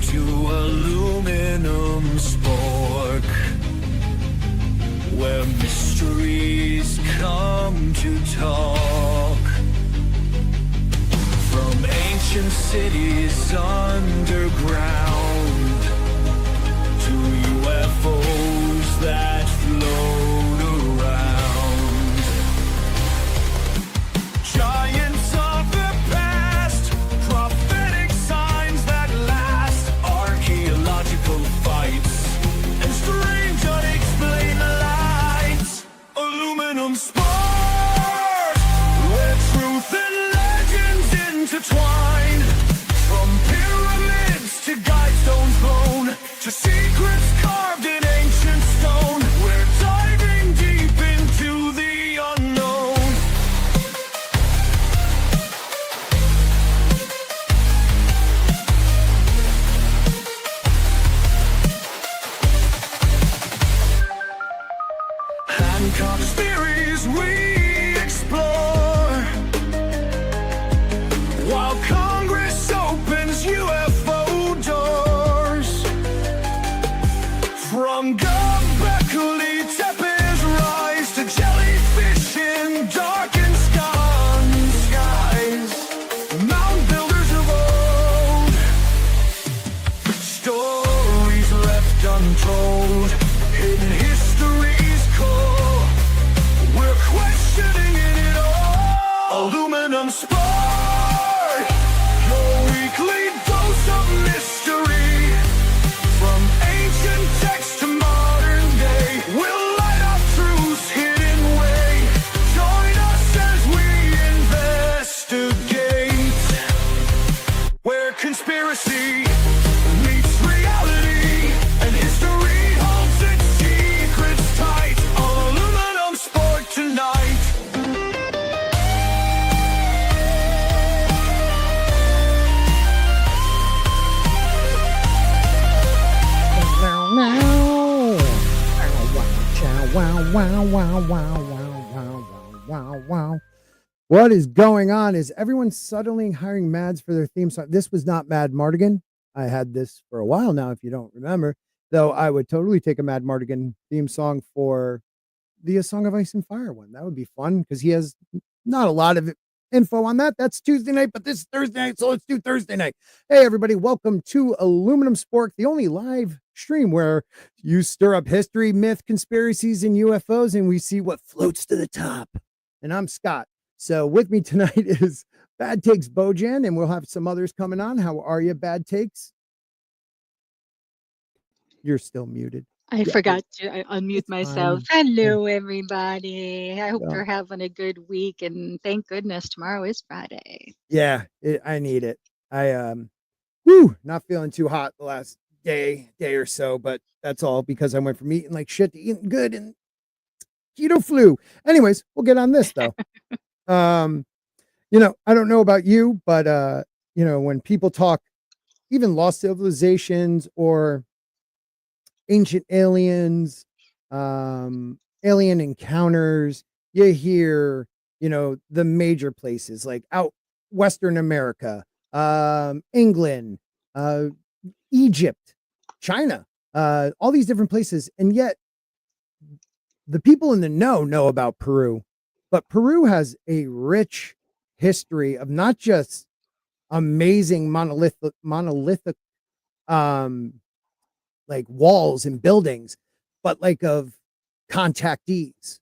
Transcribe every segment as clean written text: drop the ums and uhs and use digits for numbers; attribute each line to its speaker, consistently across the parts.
Speaker 1: to Aluminum Spork, where mysteries come to talk. From ancient cities underground to UFOs that float around. Giants of the past, prophetic signs that last, archaeological fights, and strange unexplained lights. Aluminum Spork, where truth and legends intertwine. From pyramids to guidestones blown, to secrets carved in ancient stone, we're diving deep into the unknown. Hancock's theories we explore, while Congress opens UFO doors. From Göbekli Tepe's rise to jellyfish in darkened skies, mound builders of old, stories left untold, hidden history's core. We're questioning it all. Aluminum Sport, your weekly dose of mystery. From ancient text to modern day, we'll light up truth's hidden way. Join us as we investigate, where conspiracy meets reality, and history holds its secrets tight. Aluminum Sport tonight.
Speaker 2: Wow. What is going on? Is everyone suddenly hiring Mads for their theme song? This was not Mad Mardigan. I had this for a while now, if you don't remember. Though I would totally take a Mad Mardigan theme song for the A Song of Ice and Fire one. That would be fun because he has not a lot of info on that. That's Tuesday night, but this is Thursday night, so let's do Thursday night. Hey, everybody, welcome to Aluminum Spork, the only live stream where you stir up history, myth, conspiracies, and UFOs, and we see what floats to the top. And I'm Scott. So with me tonight is Bad Takes Bojan, and we'll have some others coming on. How are you, Bad Takes? You're still muted.
Speaker 3: I
Speaker 2: Yeah,
Speaker 3: forgot to unmute
Speaker 2: it's
Speaker 3: myself.
Speaker 2: fine.
Speaker 3: Hello, everybody. I hope
Speaker 2: Yeah.
Speaker 3: you're having a good week, and thank goodness tomorrow is Friday.
Speaker 2: Yeah, I need it. I not feeling too hot the last day or so, but that's all because I went from eating like shit to eating good and keto flu. Anyways, we'll get on this though. I don't know about you, but when people talk even lost civilizations or ancient aliens, alien encounters, you hear, the major places like out Western America, England, Egypt, China, all these different places. And yet the people in the know about Peru, but Peru has a rich history of not just amazing monolithic like walls and buildings, but like of contactees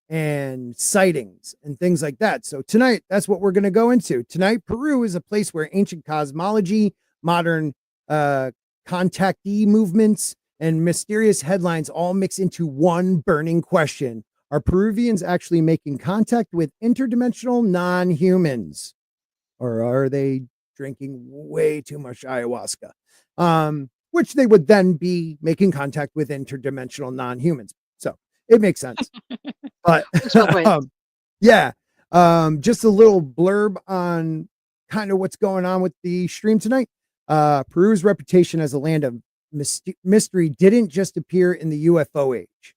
Speaker 2: and sightings and things like that. So tonight, that's what we're going to go into. Tonight, Peru is a place where ancient cosmology, modern contactee movements, and mysterious headlines all mix into one burning question. Are Peruvians actually making contact with interdimensional non-humans? Or are they drinking way too much ayahuasca? Which they would then be making contact with interdimensional non-humans. So it makes sense. But just a little blurb on kind of what's going on with the stream tonight. Peru's reputation as a land of mystery didn't just appear in the UFO age.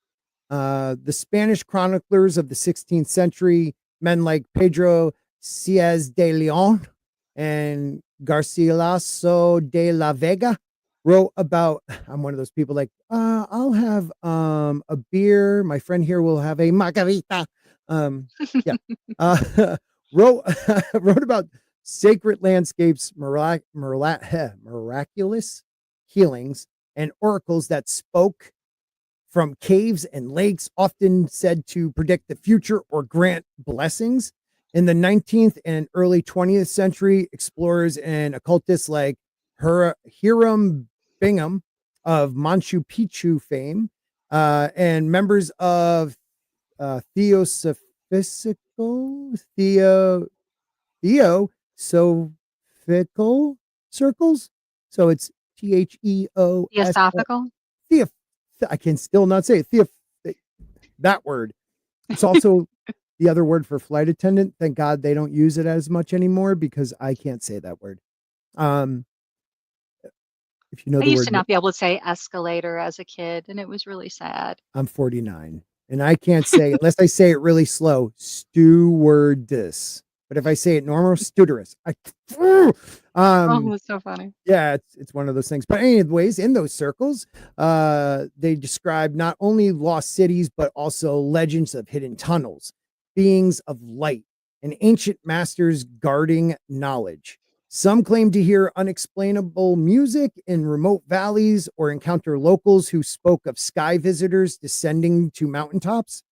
Speaker 2: The Spanish chroniclers of the 16th century, men like Pedro Ciez de Leon and Garcilaso de la Vega, wrote about, I'm one of those people like, I'll have a beer. My friend here will have a margarita. Yeah. Wrote wrote about sacred landscapes, miraculous healings, and oracles that spoke from caves and lakes, often said to predict the future or grant blessings. In the 19th and early 20th century, explorers and occultists like Hiram Bingham of Machu Picchu fame and members of theosophical, theosophical circles. So it's THEOS.
Speaker 3: Theosophical.
Speaker 2: Theo, I can still not say it. That word. It's also the other word for flight attendant. Thank God they don't use it as much anymore because I can't say that word. If you know
Speaker 3: I
Speaker 2: the
Speaker 3: used
Speaker 2: word,
Speaker 3: to not be able to say escalator as a kid, and it was really sad.
Speaker 2: I'm 49 and I can't say, unless I say it really slow, stewardess. But if I say it normal, stewardess.
Speaker 3: Oh, it's so funny.
Speaker 2: Yeah, it's one of those things. But anyways, in those circles, they describe not only lost cities, but also legends of hidden tunnels, beings of light, and ancient masters guarding knowledge. Some claim to hear unexplainable music in remote valleys or encounter locals who spoke of sky visitors descending to mountaintops.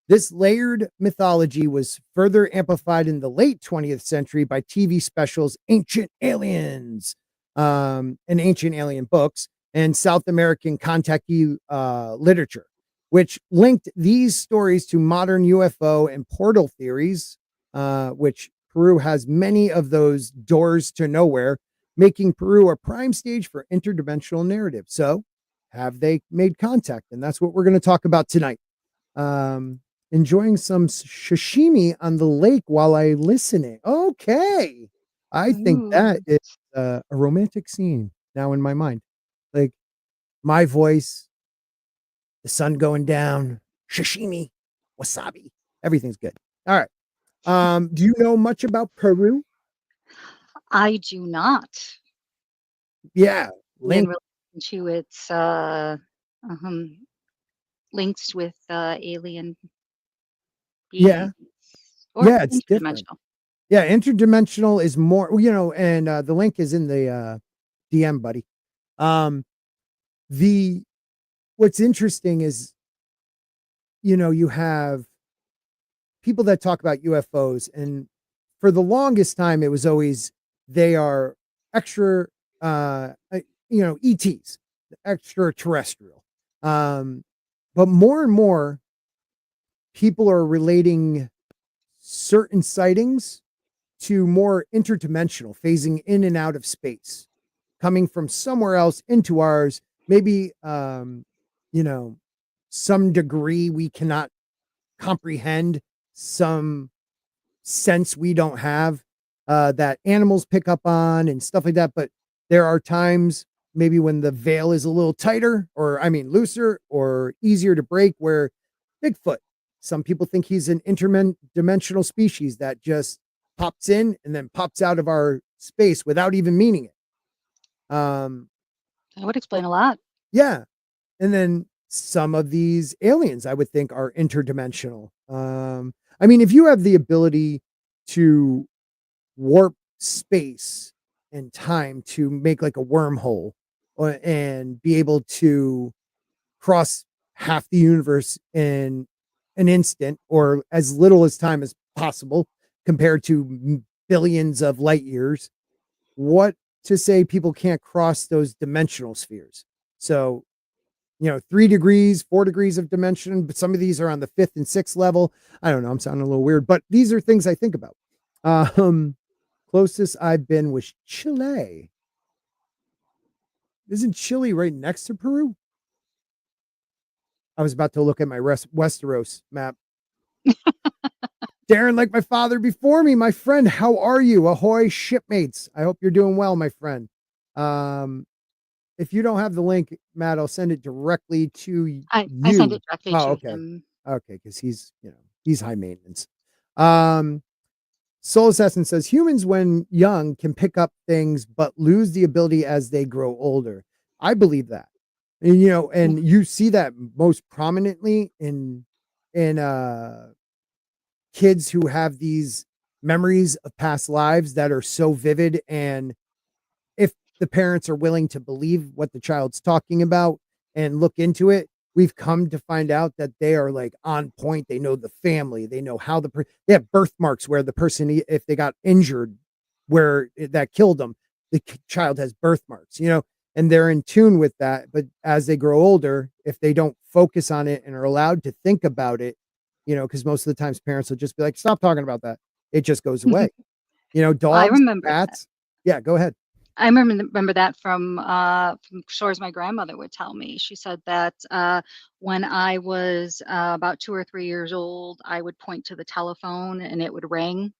Speaker 2: This layered mythology was further amplified in the late 20th century by TV specials Ancient Aliens and Ancient Alien books and South American contactee literature, which linked these stories to modern UFO and portal theories, which Peru has many of those doors to nowhere, making Peru a prime stage for interdimensional narrative. So, have they made contact? And that's what we're going to talk about tonight. Enjoying some sashimi on the lake while I listening. Okay. I think that
Speaker 3: Ooh.
Speaker 2: is a romantic scene now in my mind. Like my voice, the sun going down, sashimi, wasabi, everything's good. All right. Do you know much about Peru?
Speaker 3: I do not.
Speaker 2: Yeah.
Speaker 3: In
Speaker 2: Link.
Speaker 3: relation to its um, links with alien
Speaker 2: Yeah.
Speaker 3: beings or
Speaker 2: Yeah, it's different.
Speaker 3: interdimensional.
Speaker 2: Yeah, interdimensional is more, and the link is in the DM, buddy. Um, the what's interesting is, you have people that talk about UFOs, and for the longest time, it was always they are extra, ETs, extraterrestrial. Um, but more and more people are relating certain sightings to more interdimensional, phasing in and out of space, coming from somewhere else into ours. Maybe, you know, some degree we cannot comprehend, some sense we don't have, that animals pick up on and stuff like that. But there are times maybe when the veil is a little tighter, or I mean looser or easier to break, where Bigfoot, some people think he's an interdimensional species that just pops in and then pops out of our space without even meaning it.
Speaker 3: That would explain a lot.
Speaker 2: Yeah. And then some of these aliens, I would think, are interdimensional. I mean, if you have the ability to warp space and time to make like a wormhole and be able to cross half the universe in an instant or as little as time as possible compared to billions of light years, what to say people can't cross those dimensional spheres? So 3 degrees, 4 degrees of dimension, but some of these are on the 5th and 6th level. I don't know. I'm sounding a little weird, but these are things I think about. Closest I've been was Chile. Isn't Chile right next to Peru? I was about to look at my Westeros map. Darren, like my father before me, my friend, how are you? Ahoy, shipmates. I hope you're doing well, my friend. If you don't have the link, Matt, I'll send it directly to
Speaker 3: I sent
Speaker 2: you.
Speaker 3: it directly
Speaker 2: Oh,
Speaker 3: to
Speaker 2: okay.
Speaker 3: him.
Speaker 2: Okay, because he's high maintenance. Soul Assassin says humans when young can pick up things but lose the ability as they grow older. I believe that. And and you see that most prominently in kids who have these memories of past lives that are so vivid, and if the parents are willing to believe what the child's talking about and look into it, we've come to find out that they are like on point. They know the family, they know how they have birthmarks where the person, if they got injured, that killed them, the child has birthmarks, and they're in tune with that. But as they grow older, if they don't focus on it and are allowed to think about it, because most of the times parents will just be like, stop talking about that. It just goes away.
Speaker 3: I
Speaker 2: Dogs,
Speaker 3: remember that.
Speaker 2: cats. Yeah, go ahead.
Speaker 3: I remember that from stories my grandmother would tell me. She said that when I was about 2 or 3 years old, I would point to the telephone and it would ring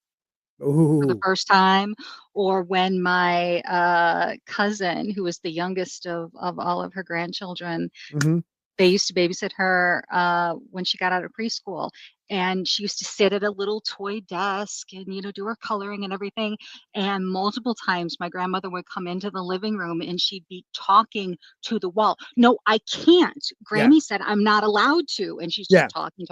Speaker 3: for the
Speaker 2: Ooh.
Speaker 3: first time. Or when my cousin, who was the youngest of all of her grandchildren,
Speaker 2: Mm-hmm.
Speaker 3: they used to babysit her when she got out of preschool, and she used to sit at a little toy desk and do her coloring and everything. And multiple times my grandmother would come into the living room and she'd be talking to the wall. No, I can't.
Speaker 2: Yeah.
Speaker 3: Grammy said I'm not allowed to, and she's
Speaker 2: Yeah.
Speaker 3: just talking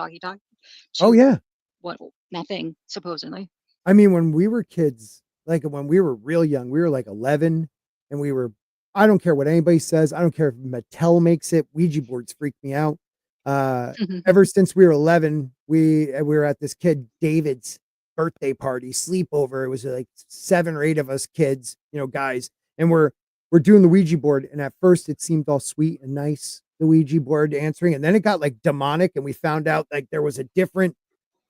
Speaker 2: Oh
Speaker 3: to
Speaker 2: yeah.
Speaker 3: what, nothing, supposedly.
Speaker 2: I mean, when we were kids, like when we were real young, we were like 11, and I don't care what anybody says. I don't care if Mattel makes it. Ouija boards freak me out. Ever since we were 11, we were at this kid David's birthday party sleepover. It was like 7 or 8 of us kids, guys, and we're doing the Ouija board. And at first it seemed all sweet and nice, the Ouija board answering, and then it got like demonic, and we found out like there was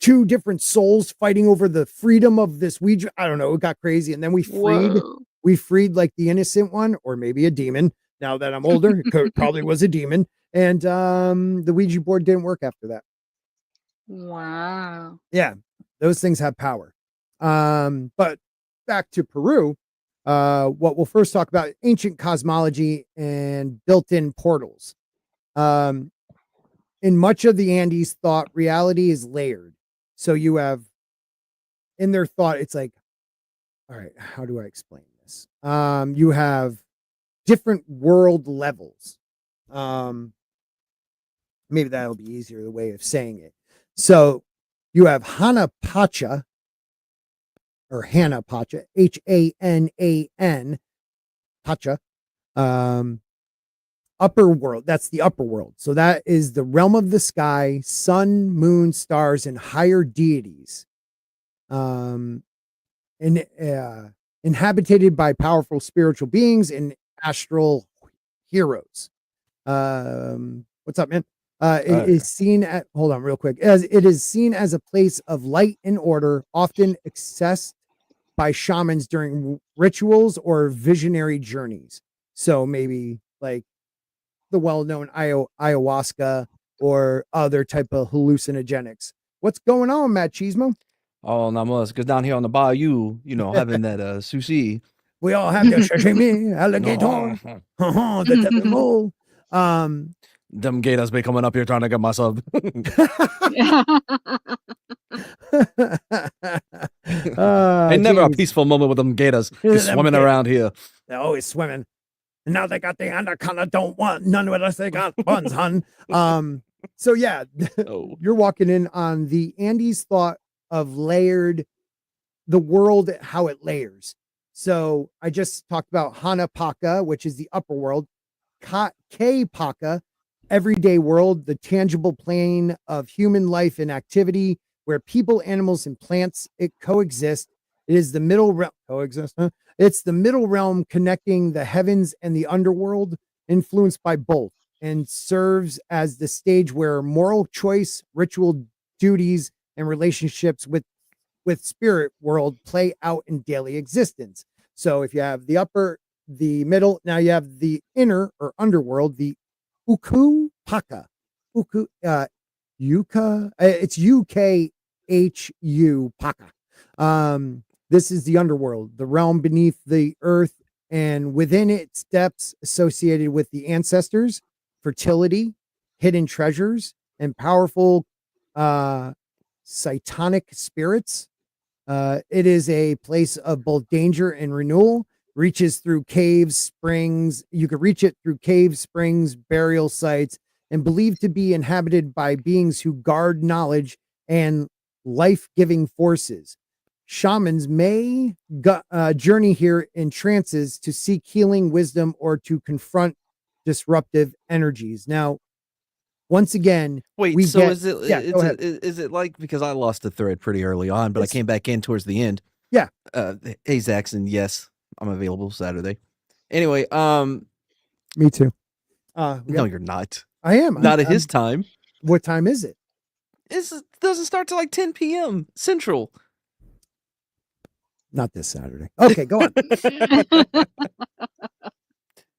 Speaker 2: two different souls fighting over the freedom of this Ouija. I don't know. It got crazy. And then we freed like the innocent one, or maybe a demon. Now that I'm older, it probably was a demon. And the Ouija board didn't work after that.
Speaker 3: Wow.
Speaker 2: Yeah, those things have power. But back to Peru, what we'll first talk about: ancient cosmology and built-in portals. In much of the Andes thought, reality is layered. So you have, in their thought, it's like, all right, how do I explain this? You have different world levels. Maybe that'll be easier, the way of saying it. So you have Hanan Pacha, or Hanan Pacha, Hanan Pacha, upper world. That's the upper world. So that is the realm of the sky, sun, moon, stars, and higher deities. And inhabited by powerful spiritual beings and astral heroes. What's up, man? It is seen at, hold on real quick, as it is seen as a place of light and order, often accessed by shamans during rituals or visionary journeys. So maybe like the well-known ayahuasca or other type of hallucinogenics. What's going on, Matt Cheesemo?
Speaker 4: Oh, not much. Because down here on the bayou, having that sushi.
Speaker 2: We all have the sashimi, alligator, the devil.
Speaker 4: Them gators be coming up here trying to get my sub. Ain't never a peaceful moment with them gators just swimming around here.
Speaker 2: They're always swimming. And now they got the anaconda, don't want none unless they got buns, hun. So yeah, you're walking in on the Andes thought of layered, the world, how it layers. So I just talked about Hanan Pacha, which is the upper world. K Pacha, everyday world, the tangible plane of human life and activity, where people, animals, and plants coexist. It is the middle realm. Coexist, huh? It's the middle realm connecting the heavens and the underworld, influenced by both, and serves as the stage where moral choice, ritual duties, and relationships with spirit world play out in daily existence. So if you have the upper, the middle, now you have the inner or underworld, the Ukhu Pacha. It's UKHU Pacha. This is the underworld, the realm beneath the earth, and within its depths associated with the ancestors, fertility, hidden treasures, and powerful cytonic spirits. It is a place of both danger and renewal, reaches through caves, springs. You could reach it through caves, springs, burial sites, and believed to be inhabited by beings who guard knowledge and life-giving forces. Shamans may journey here in trances to seek healing, wisdom, or to confront disruptive energies. Now, once again,
Speaker 4: Wait,
Speaker 2: we
Speaker 4: so
Speaker 2: get-
Speaker 4: is it?
Speaker 2: yeah, go ahead.
Speaker 4: Is it like, because I lost the thread pretty early on, but I
Speaker 2: It's-
Speaker 4: came back in towards the end.
Speaker 2: Yeah.
Speaker 4: Hey Zaxxon, yes, I'm available Saturday. Anyway,
Speaker 2: Me too.
Speaker 4: no, you're not.
Speaker 2: I am.
Speaker 4: Not at his time.
Speaker 2: What time is it?
Speaker 4: It doesn't start till like 10 p.m. Central.
Speaker 2: Not this Saturday. Okay, go on.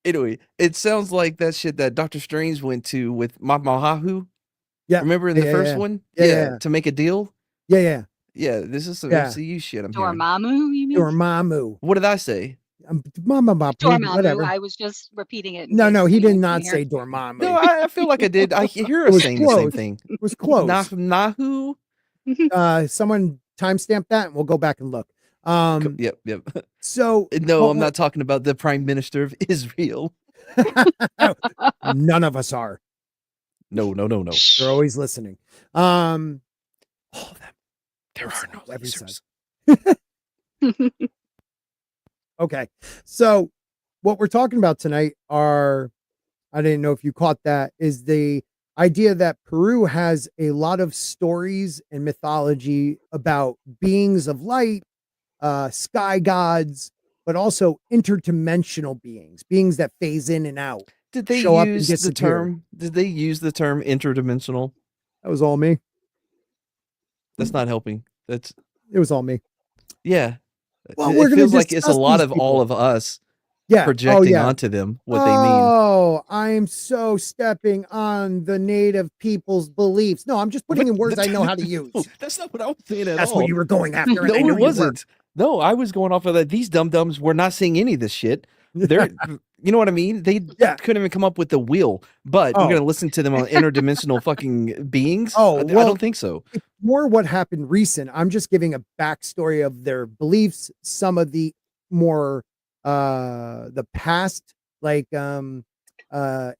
Speaker 4: Anyway, it sounds like that shit that Doctor Strange went to with Mahahu.
Speaker 2: Yeah.
Speaker 4: Remember in the
Speaker 2: Yeah,
Speaker 4: first
Speaker 2: yeah.
Speaker 4: one?
Speaker 2: Yeah.
Speaker 4: To make a deal?
Speaker 2: Yeah.
Speaker 4: Yeah, this is some
Speaker 2: Yeah.
Speaker 4: MCU shit I'm hearing.
Speaker 3: Dormammu, you mean?
Speaker 2: Dormammu.
Speaker 4: What did I say?
Speaker 2: Mama,
Speaker 3: Dormammu.
Speaker 2: whatever.
Speaker 3: I was just repeating it.
Speaker 2: No, he did
Speaker 3: anyone
Speaker 2: not
Speaker 3: couldn't hear.
Speaker 2: say Dormammu.
Speaker 4: No, I feel like I did. I hear
Speaker 2: It
Speaker 4: us
Speaker 2: was
Speaker 4: saying the same
Speaker 2: close.
Speaker 4: thing.
Speaker 2: It was close.
Speaker 4: Nahu?
Speaker 2: Someone timestamp that and we'll go back and look.
Speaker 4: Yep.
Speaker 2: So
Speaker 4: No,
Speaker 2: what
Speaker 4: I'm not talking about the Prime Minister of Israel.
Speaker 2: None of us are.
Speaker 4: No.
Speaker 2: They're always listening.
Speaker 4: All of them. There are no
Speaker 2: Every
Speaker 4: lasers.
Speaker 2: Okay. So what we're talking about tonight are, I didn't know if you caught that, is the idea that Peru has a lot of stories and mythology about beings of light, sky gods, but also interdimensional beings that phase in and out.
Speaker 4: Did they
Speaker 2: show up and
Speaker 4: use the
Speaker 2: disappear.
Speaker 4: term? Did they use the term interdimensional?
Speaker 2: That was all me.
Speaker 4: That's not helping. That's
Speaker 2: It was all me.
Speaker 4: yeah.
Speaker 2: Well,
Speaker 4: it
Speaker 2: we're gonna
Speaker 4: feels like it's a
Speaker 2: discuss
Speaker 4: lot
Speaker 2: these
Speaker 4: of all
Speaker 2: people.
Speaker 4: of us
Speaker 2: Yeah.
Speaker 4: projecting
Speaker 2: yeah.
Speaker 4: onto them what they mean.
Speaker 2: Oh, I'm so stepping on the native people's beliefs. No, I'm just putting in words I know how to use.
Speaker 4: That's not what I was saying at
Speaker 2: That's
Speaker 4: all.
Speaker 2: what you were going after.
Speaker 4: No,
Speaker 2: and I know
Speaker 4: it
Speaker 2: you
Speaker 4: wasn't. No, I was going off of that. These dum-dums were not seeing any of this shit. They're, you know what I mean? They
Speaker 2: Yeah.
Speaker 4: couldn't even come up with the wheel, but
Speaker 2: Oh.
Speaker 4: we're going to listen to them on interdimensional fucking beings?
Speaker 2: Oh,
Speaker 4: I
Speaker 2: well,
Speaker 4: don't think so.
Speaker 2: It's more what happened recent. I'm just giving a backstory of their beliefs, some of the more the past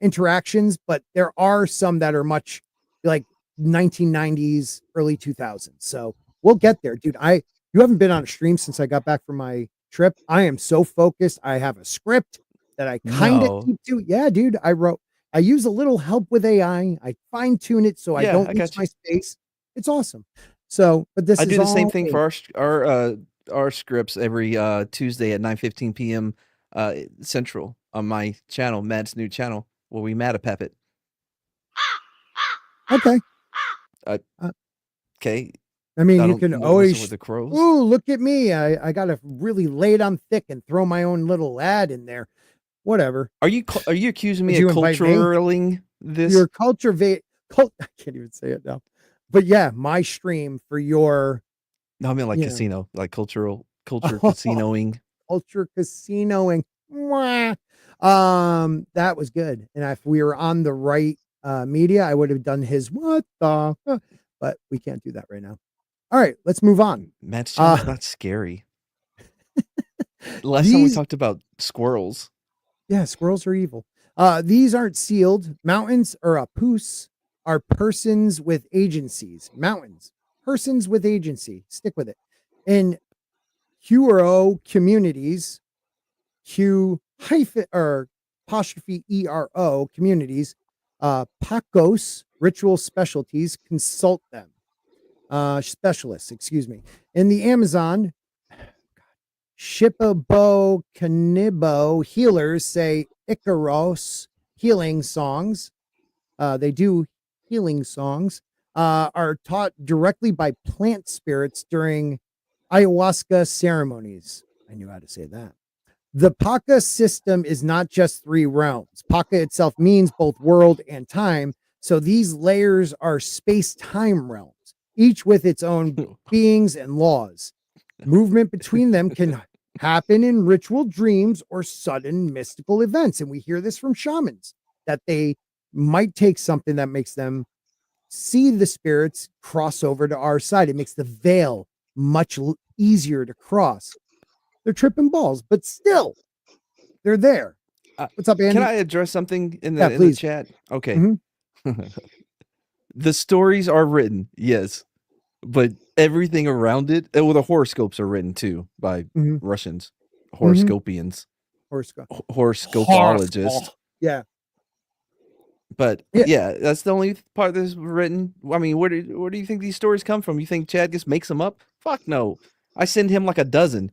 Speaker 2: interactions, but there are some that are much like 1990s, early 2000s. So we'll get there, dude. You haven't been on a stream since I got back from my trip. I am so focused. I have a script that I kind
Speaker 4: No.
Speaker 2: of keep to. Yeah, dude. I use a little help with AI. I fine tune it so I
Speaker 4: Yeah,
Speaker 2: don't
Speaker 4: I
Speaker 2: lose
Speaker 4: got you.
Speaker 2: my space. It's awesome. So, but this
Speaker 4: I
Speaker 2: is
Speaker 4: do the same
Speaker 2: all
Speaker 4: thing
Speaker 2: me.
Speaker 4: for our scripts every Tuesday at 9:15 p.m. Central on my channel, Matt's new channel, where we mad a puppet.
Speaker 2: Okay.
Speaker 4: Okay.
Speaker 2: I mean,
Speaker 4: I
Speaker 2: you
Speaker 4: don't
Speaker 2: can
Speaker 4: know what's
Speaker 2: always.
Speaker 4: with the crows.
Speaker 2: Ooh, look at me. I got to really lay it on thick and throw my own little ad in there. Whatever.
Speaker 4: Are you accusing me
Speaker 2: Did you
Speaker 4: of
Speaker 2: invite me?
Speaker 4: culturaling this?
Speaker 2: Your I can't even say it now. But yeah, my stream for your
Speaker 4: No, I mean like
Speaker 2: you know.
Speaker 4: casino, like culture casinoing.
Speaker 2: culture casinoing. Mwah. That was good. And if we were on the right media, I would have done his what the, but we can't do that right now. All right, let's move on.
Speaker 4: Matt's channel's not scary. Last time we
Speaker 2: These-
Speaker 4: talked about squirrels.
Speaker 2: Yeah, squirrels are evil. These aren't sealed. Mountains or a poos are persons with agencies. Mountains, persons with agency. Stick with it. In Huro communities, Q hyphen or apostrophe ERO communities, Pacos ritual specialties consult them. Specialists, excuse me. In the Amazon, Shipabo Canibo healers say Icaros healing songs. They do healing songs, are taught directly by plant spirits during ayahuasca ceremonies. I knew how to say that. The Pacha system is not just three realms. Pacha itself means both world and time. So these layers are space-time realms, each with its own beings and laws. Movement between them can happen in ritual dreams or sudden mystical events. And we hear this from shamans that they might take something that makes them see the spirits cross over to our side. It makes the veil much easier to cross. They're tripping balls, but still, They're there.
Speaker 4: Uh,
Speaker 2: What's up, Andy?
Speaker 4: Can I address something in
Speaker 2: Yeah,
Speaker 4: the
Speaker 2: please.
Speaker 4: chat? Okay.
Speaker 2: Mhm.
Speaker 4: The stories are written, yes, but everything around it, well, the horoscopes are written too by
Speaker 2: Mhm.
Speaker 4: Russians, horoscopians,
Speaker 2: Horoscope.
Speaker 4: horoscopologists.
Speaker 2: Yeah.
Speaker 4: But
Speaker 2: Yeah.
Speaker 4: yeah, that's the only part that's written. I mean, where do you think these stories come from? You think Chad just makes them up? Fuck no. I send him like a dozen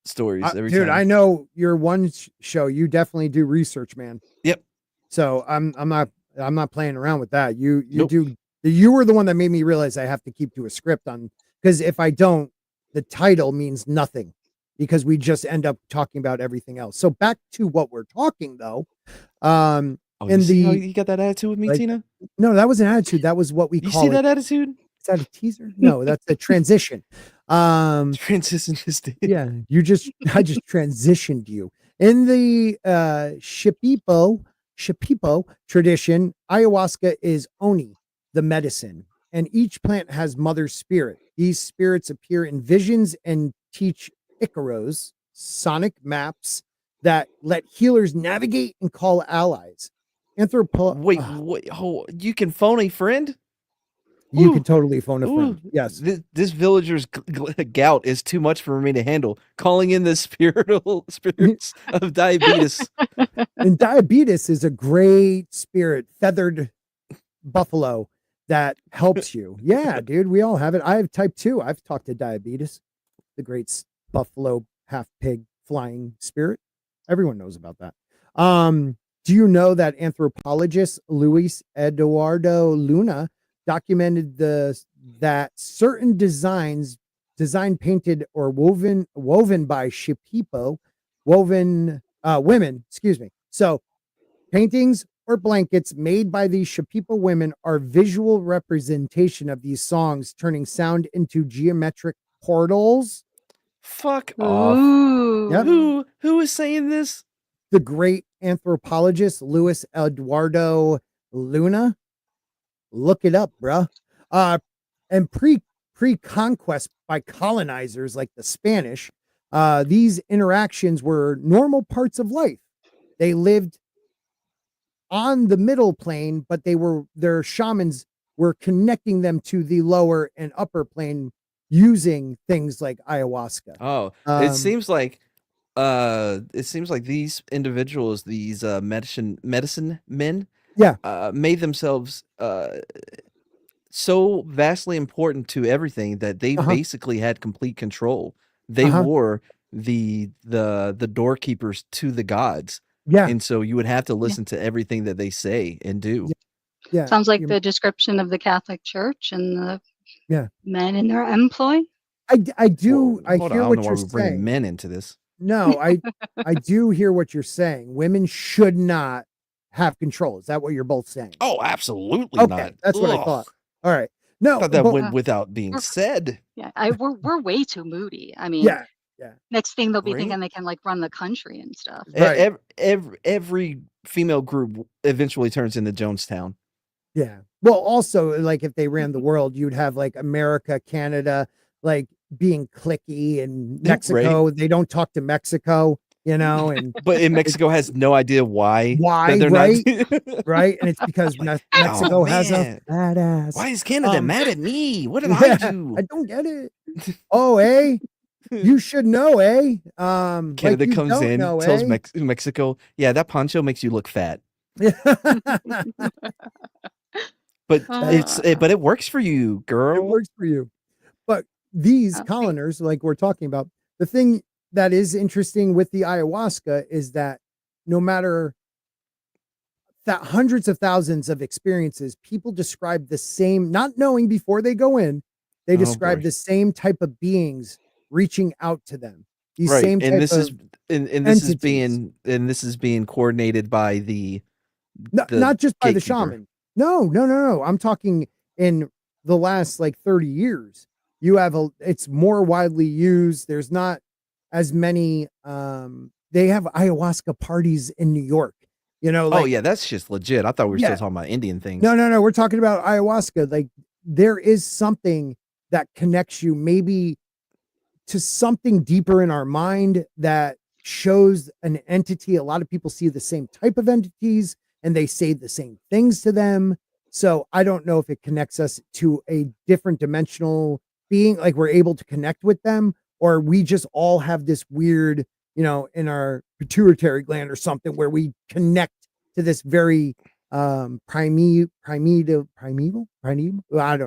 Speaker 4: stories every
Speaker 2: Dude,
Speaker 4: time.
Speaker 2: I know your one show. You definitely do research, man.
Speaker 4: Yep.
Speaker 2: So I'm not playing around with that. You
Speaker 4: Nope.
Speaker 2: do. You were the one that made me realize I have to keep to a script on, because if I don't, the title means nothing, because we just end up talking about everything else. So back to what we're talking though.
Speaker 4: Oh,
Speaker 2: and
Speaker 4: you see how
Speaker 2: the
Speaker 4: you got that attitude with me,
Speaker 2: like,
Speaker 4: Tina?
Speaker 2: no, that was an attitude. That was what we
Speaker 4: You
Speaker 2: call
Speaker 4: see
Speaker 2: it.
Speaker 4: that attitude?
Speaker 2: Is that a teaser? No, that's a transition.
Speaker 4: Transition just did.
Speaker 2: Yeah, I just transitioned you. In the Shipipo tradition, ayahuasca is oni, the medicine, and each plant has mother spirit. These spirits appear in visions and teach Icaros, sonic maps that let healers navigate and call allies.
Speaker 4: Wait, oh, you can phone a friend?
Speaker 2: You
Speaker 4: Ooh,
Speaker 2: could totally phone a friend.
Speaker 4: ooh,
Speaker 2: Yes.
Speaker 4: This villager's gout is too much for me to handle. Calling in the spirits of diabetes.
Speaker 2: And diabetes is a great spirit, feathered buffalo that helps you. Yeah, dude, we all have it. I have type 2. I've talked to diabetes, the great buffalo, half pig flying spirit. Everyone knows about that. Do you know that anthropologist Luis Eduardo Luna documented that certain design painted or woven by Shipipo women, excuse me. So paintings or blankets made by these Shipipo women are visual representation of these songs, turning sound into geometric portals.
Speaker 4: Fuck off.
Speaker 2: Yep.
Speaker 4: Who is saying this?
Speaker 2: The great anthropologist Luis Eduardo Luna. Look it up, bruh. And pre-conquest by colonizers like the Spanish, these interactions were normal parts of life. They lived on the middle plane, but their shamans were connecting them to the lower and upper plane using things like ayahuasca.
Speaker 4: Oh, it seems like these individuals, these medicine men, made themselves so vastly important to everything that they basically had complete control. They were the doorkeepers to the gods.
Speaker 2: Yeah.
Speaker 4: And so you would have to listen to everything that they say and do.
Speaker 2: Yeah.
Speaker 3: Sounds like the description of the Catholic Church and the men in their employ.
Speaker 2: I do.
Speaker 4: Well,
Speaker 2: I
Speaker 4: hold on,
Speaker 2: hear
Speaker 4: I don't
Speaker 2: what
Speaker 4: know why
Speaker 2: you're
Speaker 4: we're bringing
Speaker 2: saying.
Speaker 4: men into this.
Speaker 2: No, I do hear what you're saying. Women should not have control. Is that what you're both saying?
Speaker 4: Oh, absolutely
Speaker 2: Okay,
Speaker 4: not.
Speaker 2: that's what I thought. All right. No,
Speaker 4: I thought that
Speaker 2: but-
Speaker 4: went without being said.
Speaker 3: Yeah, we're way too moody. I mean,
Speaker 2: yeah.
Speaker 3: next thing they'll be
Speaker 4: Right?
Speaker 3: thinking they can like run the country and stuff.
Speaker 2: Right.
Speaker 4: Every female group eventually turns into Jonestown.
Speaker 2: Yeah. Well, also, like if they ran the world, you'd have like America, Canada, like being cliquey, and Mexico. They don't talk to Mexico, you know, and
Speaker 4: but in Mexico has no idea why.
Speaker 2: they're
Speaker 4: right?
Speaker 2: not right, and it's because Mexico has a fat ass.
Speaker 4: Why is Canada mad at me? What did
Speaker 2: yeah,
Speaker 4: I do?
Speaker 2: I don't get it. Oh, you should know,
Speaker 4: Canada
Speaker 2: like you
Speaker 4: comes
Speaker 2: don't
Speaker 4: in,
Speaker 2: know,
Speaker 4: tells Mexico, yeah, that poncho makes you look fat. But it works for you, girl.
Speaker 2: It works for you. But these coloners, like we're talking about, the thing that is interesting with the ayahuasca is that no matter that hundreds of thousands of experiences, people describe the same, not knowing before they go in, they describe the same type of beings reaching out to them. These same type
Speaker 4: this
Speaker 2: of
Speaker 4: this is being coordinated by the
Speaker 2: not just by the
Speaker 4: gatekeeper.
Speaker 2: shaman. No. I'm talking in the last like 30 years. You have it's more widely used. There's not as many they have ayahuasca parties in New York. You know, like,
Speaker 4: oh yeah, that's just legit. I thought we were still talking about Indian things.
Speaker 2: No. We're talking about ayahuasca. Like there is something that connects you maybe to something deeper in our mind that shows an entity. A lot of people see the same type of entities and they say the same things to them. So I don't know if it connects us to a different dimensional being, like we're able to connect with them, or we just all have this weird, in our pituitary gland or something where we connect to this very primeval. I don't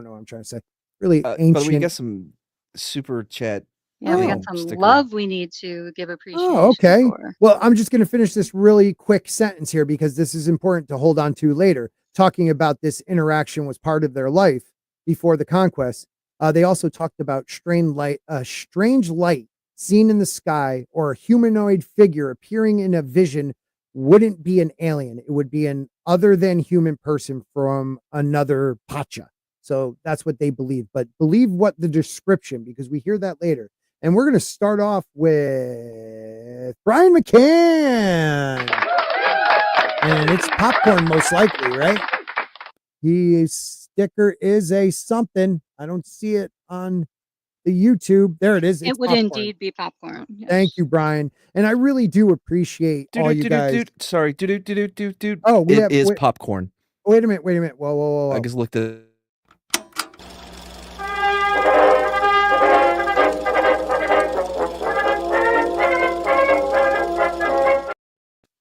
Speaker 2: know what I'm trying to say. Really ancient.
Speaker 4: But we got some super chat.
Speaker 3: Yeah, we got some
Speaker 4: sticker.
Speaker 3: love we need to give appreciation
Speaker 2: okay.
Speaker 3: for.
Speaker 2: Well, I'm just going to finish this really quick sentence here because this is important to hold on to later. Talking about this interaction was part of their life before the conquest. They also talked about strange light seen in the sky, or a humanoid figure appearing in a vision wouldn't be an alien. It would be an other than human person from another Pacha. So that's what they believe. But believe what the description, because we hear that later. And we're going to start off with Brian McCann. And it's popcorn, most likely, right? His sticker is a something. I don't see it on the YouTube. There it is. It's
Speaker 3: It would
Speaker 2: popcorn.
Speaker 3: indeed be popcorn. Yes.
Speaker 2: Thank you, Brian. And I really do appreciate all you guys.
Speaker 4: Sorry,
Speaker 2: Oh,
Speaker 4: it is popcorn.
Speaker 2: Wait a minute. Whoa.
Speaker 4: I just looked at it.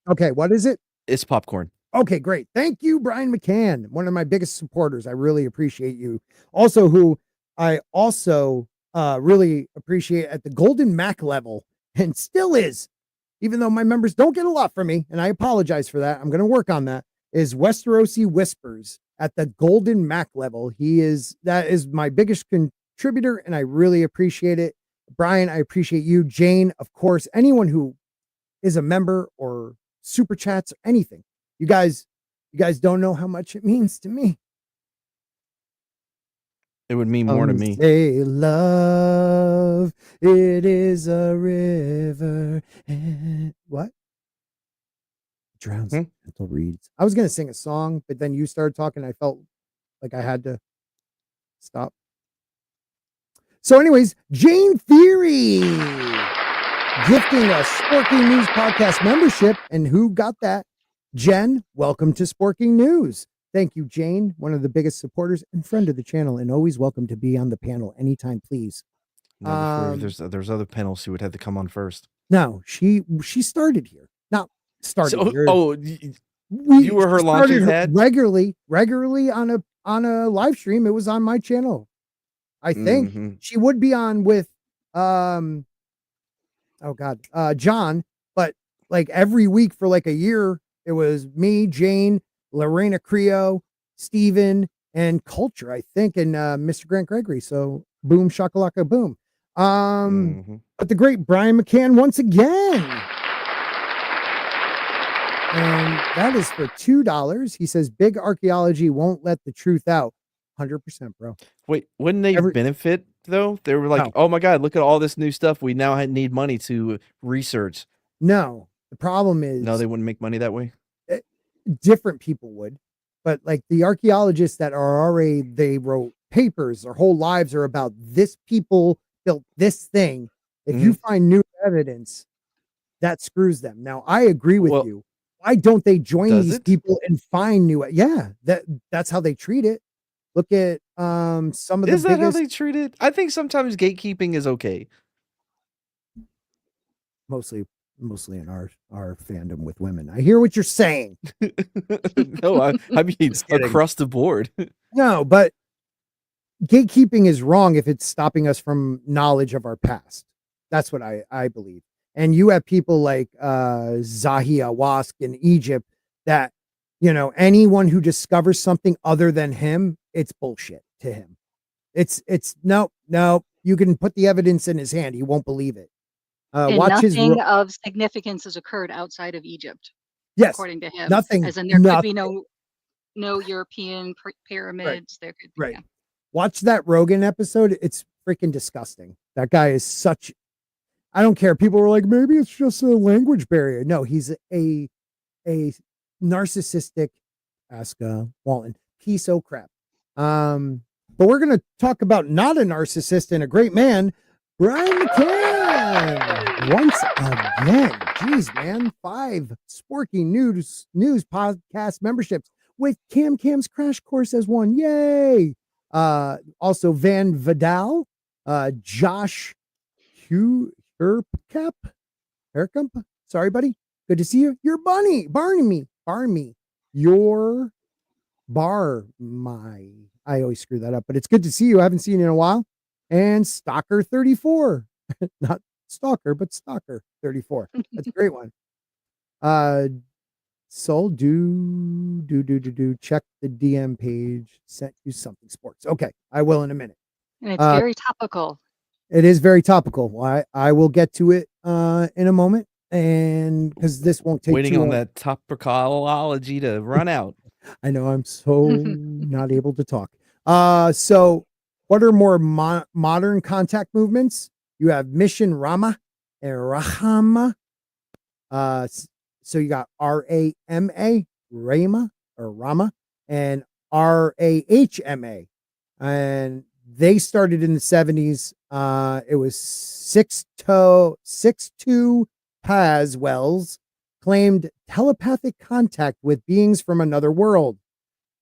Speaker 2: Okay, what is it?
Speaker 4: It's popcorn.
Speaker 2: Okay, great. Thank you, Brian McCann, one of my biggest supporters. I really appreciate you. Also, who I also really appreciate at the Golden Mac level, and still is, even though my members don't get a lot from me, and I apologize for that. I'm going to work on that. Is Westerosi Whispers at the Golden Mac level. That is my biggest contributor, and I really appreciate it. Brian, I appreciate you. Jane, of course, anyone who is a member or super chats or anything. You guys don't know how much it means to me.
Speaker 4: It would mean more to me.
Speaker 2: Say love, it is a river. And what? Drowns gentle reeds. I was going to sing a song, but then you started talking. I felt like I had to stop. So anyways, Jane Theory gifting us Sporking News Podcast membership. And who got that? Jen, welcome to Sporking News. Thank you, Jane, one of the biggest supporters and friend of the channel, and always welcome to be on the panel anytime, please.
Speaker 4: No, there's other panels who would have to come on first.
Speaker 2: No, she started here. Not started here.
Speaker 4: You were her launching pad?
Speaker 2: regularly on a live stream. It was on my channel. I think she would be on with John, but like every week for like a year, it was me, Jane, Lorena Creo, Steven, and Culture, I think, and Mr. Grant Gregory. So boom, shakalaka, boom. But the great Brian McCann once again. And that is for $2. He says big archaeology won't let the truth out. 100%, bro.
Speaker 4: Wait, wouldn't they benefit though? They were like, no. Oh my God, look at all this new stuff. We now need money to research.
Speaker 2: No, the problem is
Speaker 4: no, they wouldn't make money that way.
Speaker 2: Different people would, but like the archaeologists that are already, they wrote papers, their whole lives are about this people built this thing. If you find new evidence, that screws them. Now, I agree with you. Why don't they join these people and find new? Yeah, that's how they treat it. Look at some of the
Speaker 4: Is that how they treat it? I think sometimes gatekeeping is okay.
Speaker 2: Mostly in our fandom with women. I hear what you're saying.
Speaker 4: No, I mean across the board.
Speaker 2: No, but gatekeeping is wrong if it's stopping us from knowledge of our past. That's what I believe. And you have people like Zahia Wask in Egypt that, anyone who discovers something other than him, it's bullshit to him. It's no, you can put the evidence in his hand. He won't believe it.
Speaker 3: Nothing of significance has occurred outside of Egypt.
Speaker 2: Yes,
Speaker 3: according to him.
Speaker 2: Nothing.
Speaker 3: As in, there could be no European pyramids. Right. There could be.
Speaker 2: Right. Yeah. Watch that Rogan episode. It's freaking disgusting. That guy is such. I don't care. People were like, maybe it's just a language barrier. No, he's a narcissistic. Ask Walton. Piece of crap. But we're gonna talk about not a narcissist and a great man, Brian McCann. once again. Jeez, man. 5 Sporking news podcast memberships with Cam's Crash Course as one. Yay! Also Van Vidal, Josh Herkamp. Sorry, buddy. Good to see you. You're Barney. Your I always screw that up, but it's good to see you. I haven't seen you in a while. And Stalker 34. Not Stalker, but Stalker 34. That's a great one. Soul, check the DM page. Sent you something sports. Okay, I will in a minute.
Speaker 3: And it's very topical.
Speaker 2: It is very topical. I will get to it in a moment, and because this won't take
Speaker 4: Waiting
Speaker 2: too
Speaker 4: on
Speaker 2: long.
Speaker 4: that topicology to run out.
Speaker 2: I know I'm so not able to talk. So what are more modern contact movements? You have Mission Rama and Rahma. So you got Rama, Rama, or Rama, and Rahma, and they started in the 70s. It was 6'2" Paswells claimed telepathic contact with beings from another world,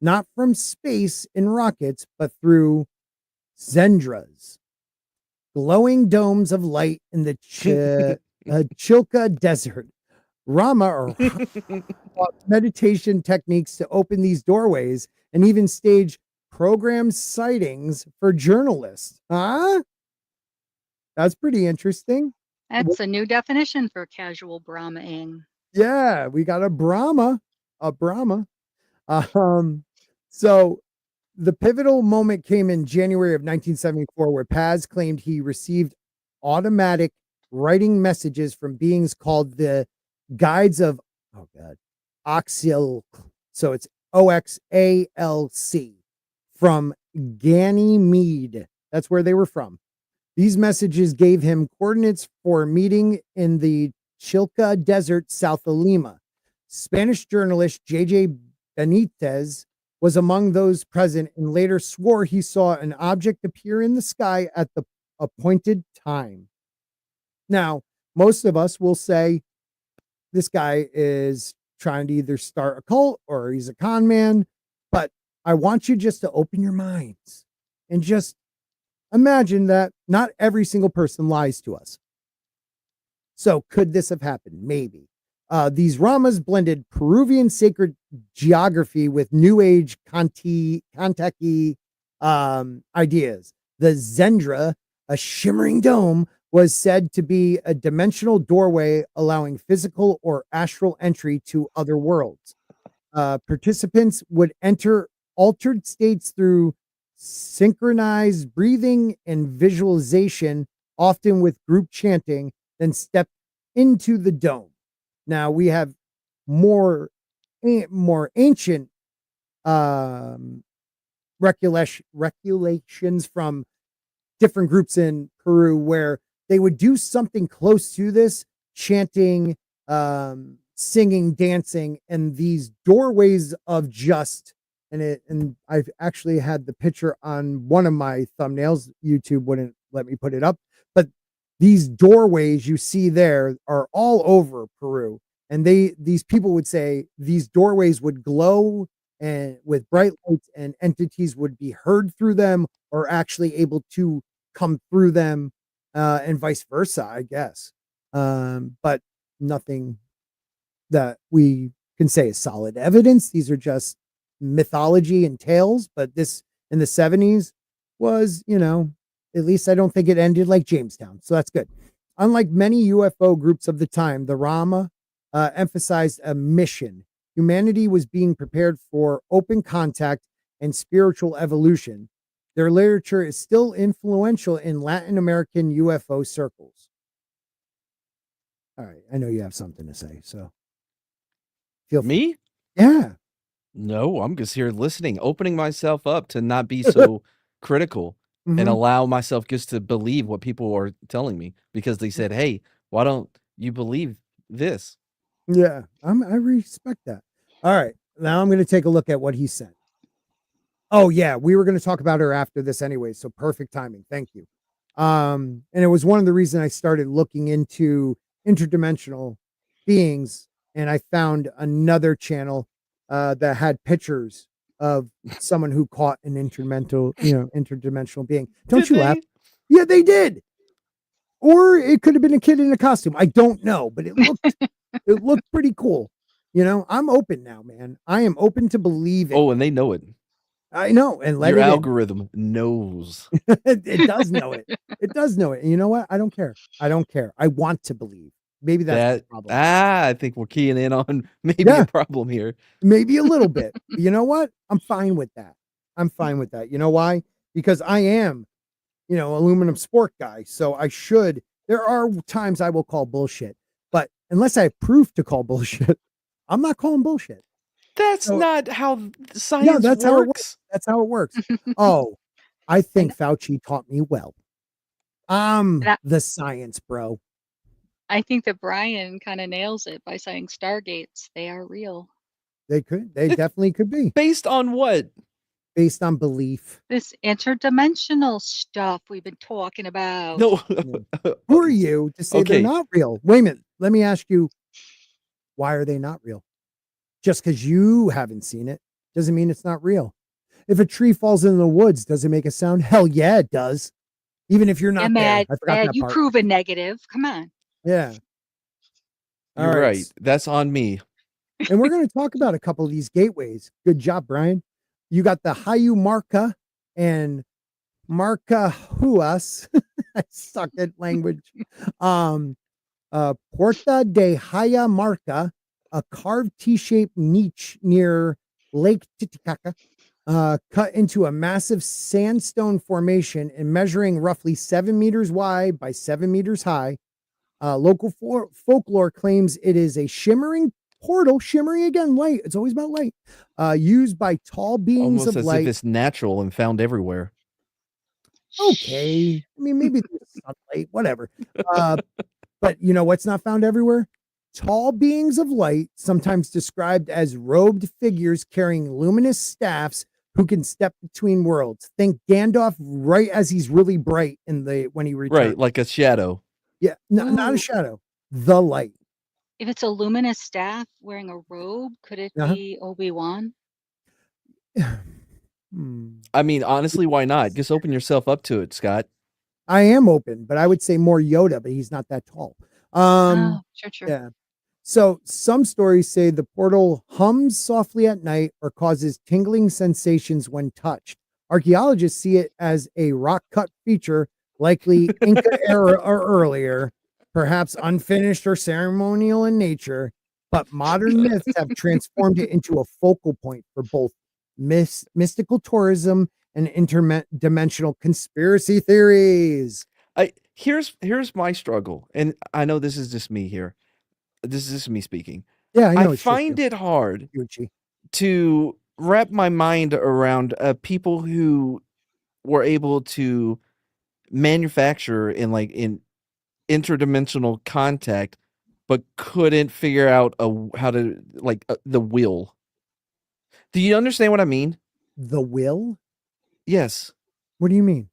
Speaker 2: not from space in rockets, but through xendras, glowing domes of light in the Chilca desert. Rama or meditation techniques to open these doorways and even stage programmed sightings for journalists. Huh? That's pretty interesting.
Speaker 3: That's a new definition for casual Brahmaing.
Speaker 2: Yeah, we got a Brahma. So the pivotal moment came in January of 1974, where Paz claimed he received automatic writing messages from beings called the Guides of Oxalc. So it's Oxalc from Ganymede. That's where they were from. These messages gave him coordinates for a meeting in the Chilca Desert south of Lima. Spanish journalist J.J. Benitez was among those present and later swore he saw an object appear in the sky at the appointed time. Now, most of us will say this guy is trying to either start a cult or he's a con man, but I want you just to open your minds and just imagine that not every single person lies to us. So could this have happened? Maybe. These Ramas blended Peruvian sacred geography with New Age contactee ideas. The xendra, a shimmering dome, was said to be a dimensional doorway allowing physical or astral entry to other worlds. Participants would enter altered states through synchronized breathing and visualization, often with group chanting, then step into the dome. Now we have more ancient regulations from different groups in Peru where they would do something close to this, chanting, singing, dancing, and these doorways of just, and I've actually had the picture on one of my thumbnails. YouTube wouldn't let me put it up, but these doorways you see there are all over Peru. And these people would say these doorways would glow and with bright lights, and entities would be heard through them or actually able to come through them, and vice versa, I guess. But nothing that we can say is solid evidence. These are just mythology and tales. But this in the 70s was, at least I don't think it ended like Jamestown. So that's good. Unlike many UFO groups of the time, the Rahma emphasized a mission. Humanity was being prepared for open contact and spiritual evolution. Their literature is still influential in Latin American UFO circles. All right, I know you have something to say, so feel free.
Speaker 4: Me?
Speaker 2: Yeah.
Speaker 4: No, I'm just here listening, opening myself up to not be so critical and
Speaker 2: Mhm.
Speaker 4: allow myself just to believe what people are telling me because they said, "Hey, why don't you believe this?"
Speaker 2: Yeah, I respect that. All right, now I'm going to take a look at what he sent. Oh yeah, we were going to talk about her after this anyway, so perfect timing. Thank you. And it was one of the reasons I started looking into interdimensional beings, and I found another channel that had pictures of someone who caught an interdimensional being. Don't
Speaker 4: Did
Speaker 2: you laugh?
Speaker 4: they?
Speaker 2: Yeah, they did. Or it could have been a kid in a costume. I don't know, but it looked pretty cool. I'm open now, man. I am open to believing.
Speaker 4: Oh, and they know it.
Speaker 2: I know, and let
Speaker 4: Your
Speaker 2: it in.
Speaker 4: algorithm knows.
Speaker 2: It does know it. It does know it. And you know what? I don't care. I don't care. I want to believe. Maybe that's the problem.
Speaker 4: I think we're keying in on maybe
Speaker 2: Yeah.
Speaker 4: a problem here.
Speaker 2: Maybe a little bit. But you know what? I'm fine with that. I'm fine with that. You know why? Because I am, Aluminum Spork guy. So there are times I will call bullshit. But unless I have proof to call bullshit, I'm not calling bullshit.
Speaker 4: That's
Speaker 2: So-
Speaker 4: not how science
Speaker 2: that's how it
Speaker 4: works.
Speaker 2: That's how it works. Oh, I think Fauci taught me well.
Speaker 3: That-
Speaker 2: The science, bro.
Speaker 3: I think that Brian kind of nails it by saying stargates, they are real.
Speaker 2: They definitely could be
Speaker 4: Based on what?
Speaker 2: based on belief.
Speaker 3: This interdimensional stuff we've been talking about.
Speaker 4: No.
Speaker 2: Who are you to say they're
Speaker 4: Okay.
Speaker 2: not real? Wait a minute. Let me ask you, why are they not real? Just because you haven't seen it doesn't mean it's not real. If a tree falls in the woods, does it make a sound? Hell yeah, it does. Even if you're not there. I forgot that
Speaker 3: you
Speaker 2: part.
Speaker 3: prove a negative. Come on.
Speaker 2: Yeah.
Speaker 4: You're
Speaker 2: All
Speaker 4: right. That's on me.
Speaker 2: And we're going to talk about a couple of these gateways. Good job, Brian. You got the Hayu Marca and Marcahuasi. I suck at language. Puerta de Hayu Marca, a carved T-shaped niche near Lake Titicaca, cut into a massive sandstone formation and measuring roughly 7 meters wide by 7 meters high. Local folklore claims it is a shimmering portal, shimmering again, light. It's always about light. Used by tall beings
Speaker 4: Almost
Speaker 2: of
Speaker 4: as
Speaker 2: light.
Speaker 4: if it's natural and found everywhere.
Speaker 2: Okay. I mean, maybe there's sunlight, whatever. But you know what's not found everywhere? Tall beings of light, sometimes described as robed figures carrying luminous staffs who can step between worlds. Think Gandalf right as he's really bright when he returns.
Speaker 4: Right, like a shadow.
Speaker 2: Yeah, not a
Speaker 3: Ooh.
Speaker 2: shadow. The light.
Speaker 3: If it's a luminous staff wearing a robe, could it
Speaker 2: Uh-huh.
Speaker 3: be Obi-Wan?
Speaker 4: I mean, honestly, why not? Just open yourself up to it, Scott.
Speaker 2: I am open, but I would say more Yoda, but he's not that tall.
Speaker 3: Oh, sure.
Speaker 2: Yeah. So some stories say the portal hums softly at night or causes tingling sensations when touched. Archaeologists see it as a rock cut feature, likely Inca era or earlier, perhaps unfinished or ceremonial in nature, but modern myths have transformed it into a focal point for both mystical tourism and interdimensional conspiracy theories.
Speaker 4: Here's my struggle, and I know this is just me here. This is just me speaking.
Speaker 2: Yeah, I know.
Speaker 4: I find it hard
Speaker 2: Gucci.
Speaker 4: to wrap my mind around people who were able to manufacture in interdimensional contact, but couldn't figure out how to the will. Do you understand what I mean?
Speaker 2: The will?
Speaker 4: Yes,
Speaker 2: What do you mean?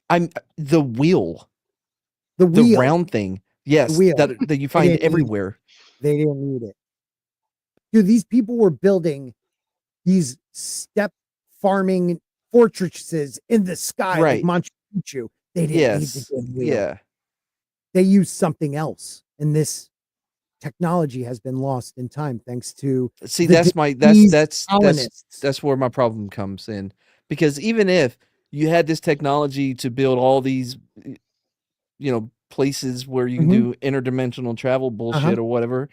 Speaker 4: I'm the wheel,
Speaker 2: The
Speaker 4: the
Speaker 2: wheel.
Speaker 4: round thing. Yes,
Speaker 2: wheel.
Speaker 4: that you find
Speaker 2: didn't need-
Speaker 4: everywhere.
Speaker 2: They didn't need it. Dude, these people were building these step farming fortresses in the sky
Speaker 4: Right.
Speaker 2: like Machu Picchu. They didn't need
Speaker 4: Yes,
Speaker 2: the damn wheel.
Speaker 4: yeah.
Speaker 2: They used something else. And this technology has been lost in time thanks to
Speaker 4: See,
Speaker 2: the
Speaker 4: that's
Speaker 2: colonists.
Speaker 4: that's where my problem comes in, because even if you had this technology to build all these, places where you can
Speaker 2: Mhm.
Speaker 4: do interdimensional travel bullshit or whatever,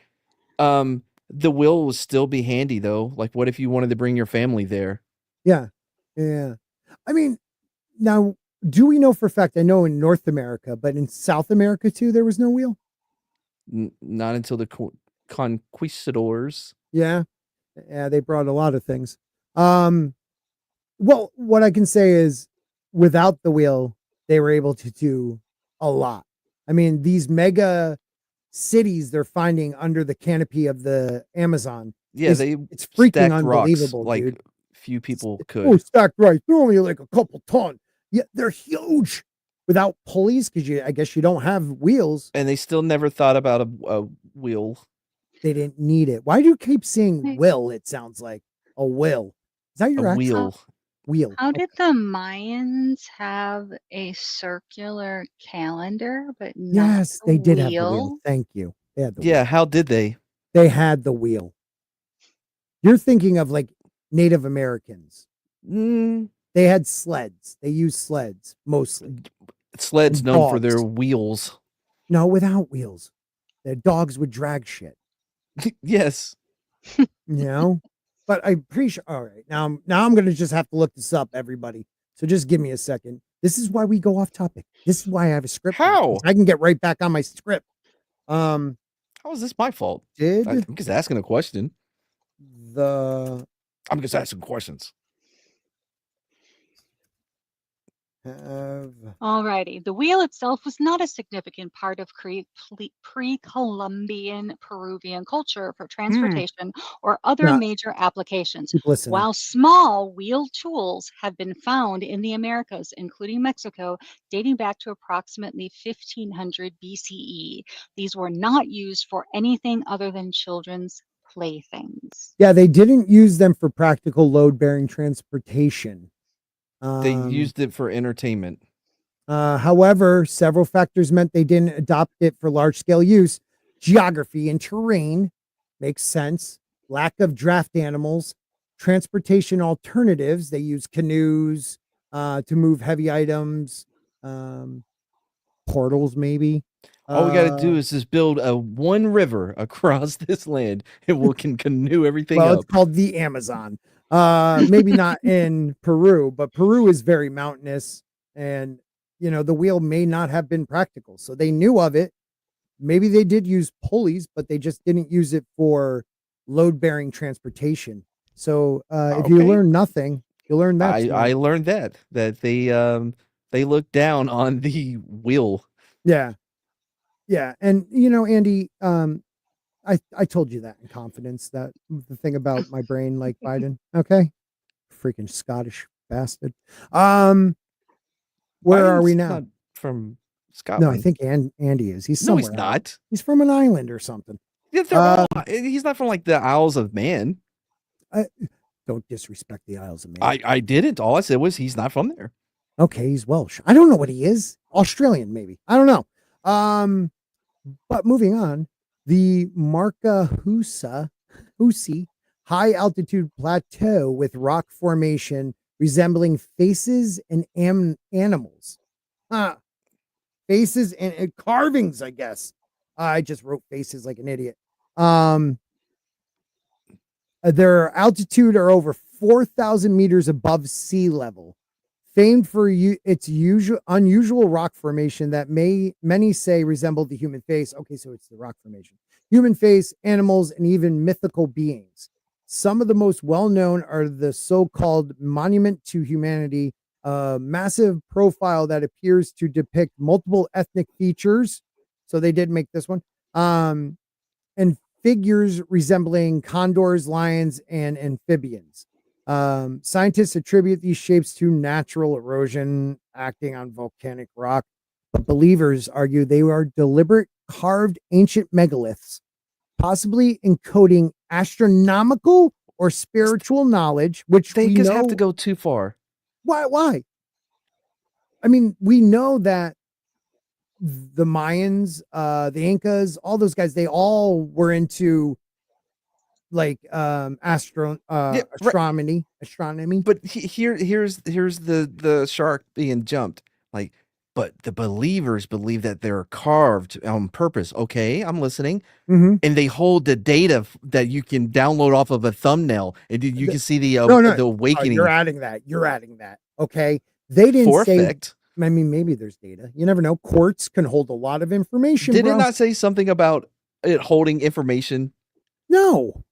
Speaker 4: the will will still be handy though. Like, what if you wanted to bring your family there?
Speaker 2: Yeah. Yeah. I mean, now, do we know for a fact? I know in North America, but in South America too, there was no wheel.
Speaker 4: Not until the conquistadors.
Speaker 2: Yeah. Yeah. They brought a lot of things. Well, what I can say is without the wheel, they were able to do a lot. I mean, these mega cities they're finding under the canopy of the Amazon.
Speaker 4: Yeah,
Speaker 2: It's freaking
Speaker 4: stacked rocks
Speaker 2: unbelievable,
Speaker 4: like
Speaker 2: dude.
Speaker 4: few people
Speaker 2: Oh,
Speaker 4: could.
Speaker 2: stacked right. They're only like a couple ton. Yeah, they're huge. without pulleys, because I guess you don't have wheels.
Speaker 4: And they still never thought about a wheel.
Speaker 2: They didn't need it. Why do you keep saying
Speaker 3: Wait.
Speaker 2: will? It sounds like a will. Is that
Speaker 4: A
Speaker 2: your accent?
Speaker 4: wheel.
Speaker 2: Wheel.
Speaker 3: How
Speaker 2: Okay.
Speaker 3: did the Mayans have a circular calendar, but not
Speaker 2: Yes,
Speaker 3: the
Speaker 2: they did have the wheel.
Speaker 3: wheel?
Speaker 2: Thank you. They had the
Speaker 4: Yeah,
Speaker 2: wheel.
Speaker 4: how did they?
Speaker 2: They had the wheel. You're thinking of like Native Americans.
Speaker 4: Mm,
Speaker 2: They had sleds. They used sleds mostly.
Speaker 4: sleds
Speaker 2: And
Speaker 4: known for their
Speaker 2: dogs.
Speaker 4: wheels.
Speaker 2: No, without wheels. Their dogs would drag shit.
Speaker 4: Yes.
Speaker 2: You know? But I'm pretty sure. All right. Now I'm gonna just have to look this up, everybody. So just give me a second. This is why we go off topic. This is why I have a script. now,
Speaker 4: How?
Speaker 2: 'cause I can get right back on my script.
Speaker 4: How is this my fault?
Speaker 2: Did
Speaker 4: I'm just asking a question.
Speaker 2: the
Speaker 4: I'm just asking questions.
Speaker 2: have
Speaker 3: Alrighty. The wheel itself was not a significant part of pre-Columbian Peruvian culture for transportation or other
Speaker 2: Yeah.
Speaker 3: major applications.
Speaker 2: keep listening?
Speaker 3: While small wheel tools have been found in the Americas, including Mexico, dating back to approximately 1500 BCE, these were not used for anything other than children's playthings.
Speaker 2: Yeah, they didn't use them for practical load-bearing transportation.
Speaker 4: They used it for entertainment.
Speaker 2: However, several factors meant they didn't adopt it for large-scale use. Geography and terrain makes sense. Lack of draft animals, transportation alternatives. They use canoes to move heavy items, portals maybe.
Speaker 4: All we got to do is just build a one river across this land, and we can canoe everything
Speaker 2: well,
Speaker 4: up.
Speaker 2: it's called the Amazon. Maybe not in Peru, but Peru is very mountainous, and the wheel may not have been practical. So they knew of it. Maybe they did use pulleys, but they just didn't use it for load-bearing transportation. So if you
Speaker 4: Okay.
Speaker 2: learn nothing, you learn that.
Speaker 4: I learned that they look down on the wheel.
Speaker 2: Yeah. Yeah. And Andy, I told you that in confidence, that the thing about my brain like Biden. Okay. Freaking Scottish bastard. Where are we
Speaker 4: Biden's
Speaker 2: now?
Speaker 4: not from Scotland.
Speaker 2: No, I think Andy is. He's
Speaker 4: No,
Speaker 2: somewhere.
Speaker 4: he's
Speaker 2: else.
Speaker 4: not.
Speaker 2: He's from an island or something.
Speaker 4: Yeah, they're all, he's not from like the Isles of Man.
Speaker 2: Don't disrespect the Isles of Man.
Speaker 4: I didn't. All I said was he's not from there.
Speaker 2: Okay, he's Welsh. I don't know what he is. Australian, maybe. I don't know. But moving on, the Marcahuasi high altitude plateau with rock formation resembling faces and animals. Faces and carvings, I guess. I just wrote faces like an idiot. Their altitude are over 4,000 meters above sea level. Famed for its unusual rock formation that many say resembled the human face. Okay, so it's the rock formation. Human face, animals, and even mythical beings. Some of the most well-known are the so-called Monument to Humanity, a massive profile that appears to depict multiple ethnic features. So they did make this one. And figures resembling condors, lions, and amphibians. Scientists attribute these shapes to natural erosion acting on volcanic rock, but believers argue they are deliberate carved ancient megaliths, possibly encoding astronomical or spiritual knowledge, which
Speaker 4: They
Speaker 2: we
Speaker 4: just
Speaker 2: know.
Speaker 4: have to go too far.
Speaker 2: Why? I mean, we know that the Mayans, the Incas, all those guys, they all were into like astronomy.
Speaker 4: But here's the shark being jumped. Like, but the believers believe that they're carved on purpose. Okay, I'm listening.
Speaker 2: Mhm.
Speaker 4: And they hold the data that you can download off of a thumbnail, and you can see the
Speaker 2: No.
Speaker 4: the
Speaker 2: Oh,
Speaker 4: awakening.
Speaker 2: you're adding that. Okay. They didn't
Speaker 4: for
Speaker 2: say.
Speaker 4: effect.
Speaker 2: I mean, maybe there's data. You never know. Quartz can hold a lot of information.
Speaker 4: Did
Speaker 2: bro.
Speaker 4: it not say something about it holding information?
Speaker 2: No.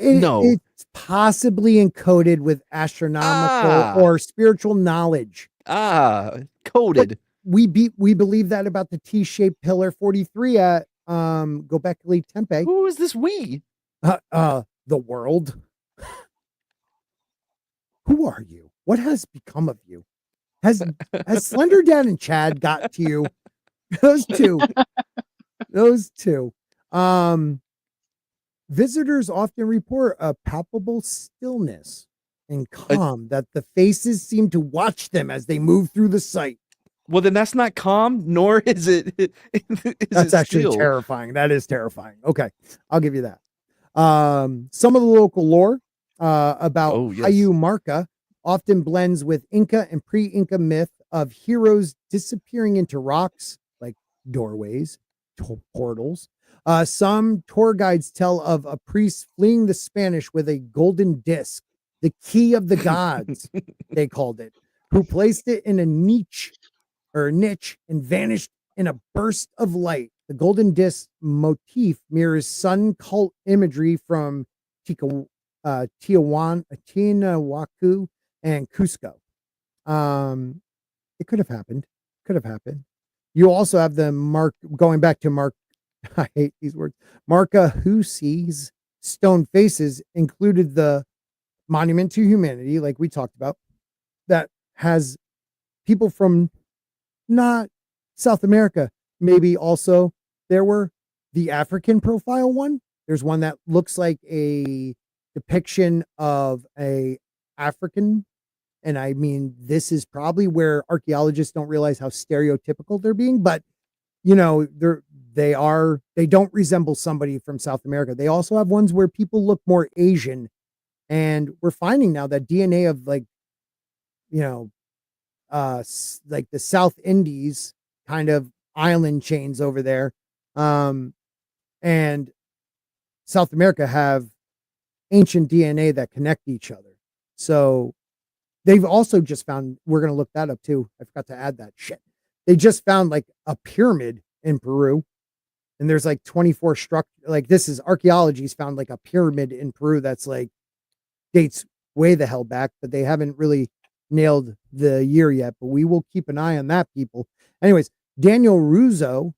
Speaker 4: No.
Speaker 2: It's possibly encoded with astronomical or spiritual knowledge.
Speaker 4: Coded.
Speaker 2: We believe that about the T-shaped pillar 43 at Gobekli Tepe.
Speaker 4: Who is this we?
Speaker 2: The world. Who are you? What has become of you? Has Slender Dad and Chad got to you? Those two. Those two. Visitors often report a palpable stillness and calm that the faces seem to watch them as they move through the site.
Speaker 4: Well, then that's not calm, nor is it.
Speaker 2: That's actually
Speaker 4: still.
Speaker 2: terrifying. That is terrifying. Okay, I'll give you that. Some of the local lore about Hayu Marca often blends with Inca and pre-Inca myth of heroes disappearing into rocks like doorways, portals. Some tour guides tell of a priest fleeing the Spanish with a golden disc, the key of the gods, they called it, who placed it in a niche and vanished in a burst of light. The golden disc motif mirrors sun cult imagery from Tiahuanacu and Cusco. It could have happened. You also have the going back to I hate these words. Marcahuasi's stone faces included the monument to humanity, like we talked about, that has people from not South America. Maybe also there were the African profile one. There's one that looks like a depiction of a African. And I mean, this is probably where archaeologists don't realize how stereotypical they're being, but you know, they don't resemble somebody from South America. They also have ones where people look more Asian, and we're finding now that DNA of like the South Indies kind of island chains over there, and South America have ancient DNA that connect each other. So they've also just found, we're going to look that up too. I forgot to add that shit. They just found like a pyramid in Peru, and there's like 24 structure. Like this is archaeology's found like a pyramid in Peru that's like dates way the hell back, but they haven't really nailed the year yet. But we will keep an eye on that, people. Anyways, Daniel Russo,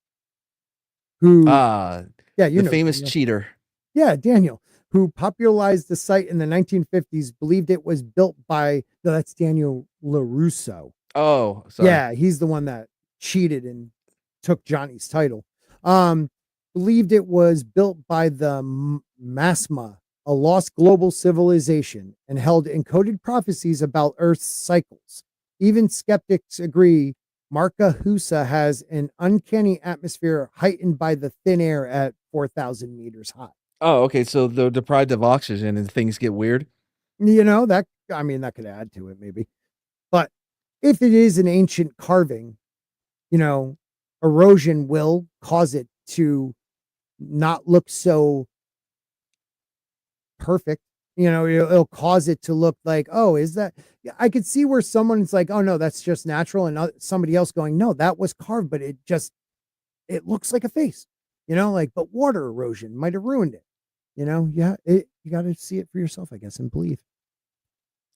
Speaker 2: who
Speaker 4: the famous
Speaker 2: Daniel.
Speaker 4: cheater.
Speaker 2: Yeah, Daniel, who popularized the site in the 1950s, believed it was built by that's Daniel LaRusso.
Speaker 4: Oh, sorry.
Speaker 2: Yeah, he's the one that cheated and took Johnny's title. Believed it was built by the Masma, a lost global civilization, and held encoded prophecies about Earth's cycles. Even skeptics agree Marcahuasi has an uncanny atmosphere heightened by the thin air at 4,000 meters high.
Speaker 4: Oh, okay. So they're deprived of oxygen and things get weird.
Speaker 2: You know, that could add to it maybe. But if it is an ancient carving, you know, erosion will cause it to not look so perfect. You know, it'll cause it to look like, oh, is that? I could see where someone's like, oh no, that's just natural, and somebody else going, no, that was carved, but it looks like a face. You know, like, but water erosion might have ruined it. You know, yeah, you got to see it for yourself, I guess, and believe.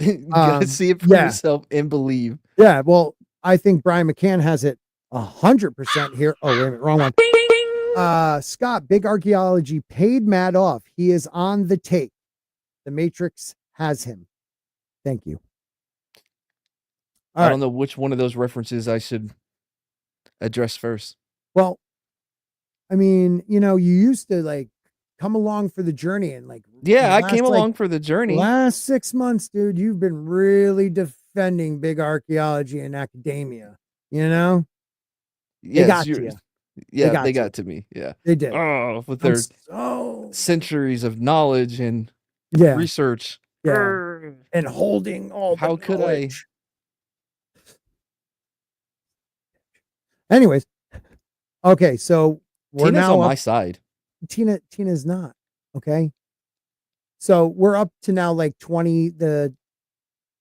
Speaker 4: You gotta see it for yourself and believe.
Speaker 2: Yeah, well, I think Brian McCann has it 100% here. Oh, wait a minute, wrong one. Scott, Big Archaeology paid Matt off. He is on the take. The Matrix has him. Thank you.
Speaker 4: I don't know which one of those references I should address first.
Speaker 2: Well, I mean, you know, you used to like come along for the journey and like,
Speaker 4: yeah, I came along for the journey.
Speaker 2: Last 6 months, dude, you've been really defending big archaeology and academia, you know?
Speaker 4: Yes,
Speaker 2: they got to you.
Speaker 4: Yeah, they got to me. Yeah.
Speaker 2: They did.
Speaker 4: Oh, with their centuries of knowledge and research.
Speaker 2: Yeah. And holding all
Speaker 4: How
Speaker 2: the
Speaker 4: could
Speaker 2: knowledge. Anyways. Okay, so we're
Speaker 4: Tina's
Speaker 2: now
Speaker 4: on my side.
Speaker 2: Tina's not. Okay. So we're up to now like the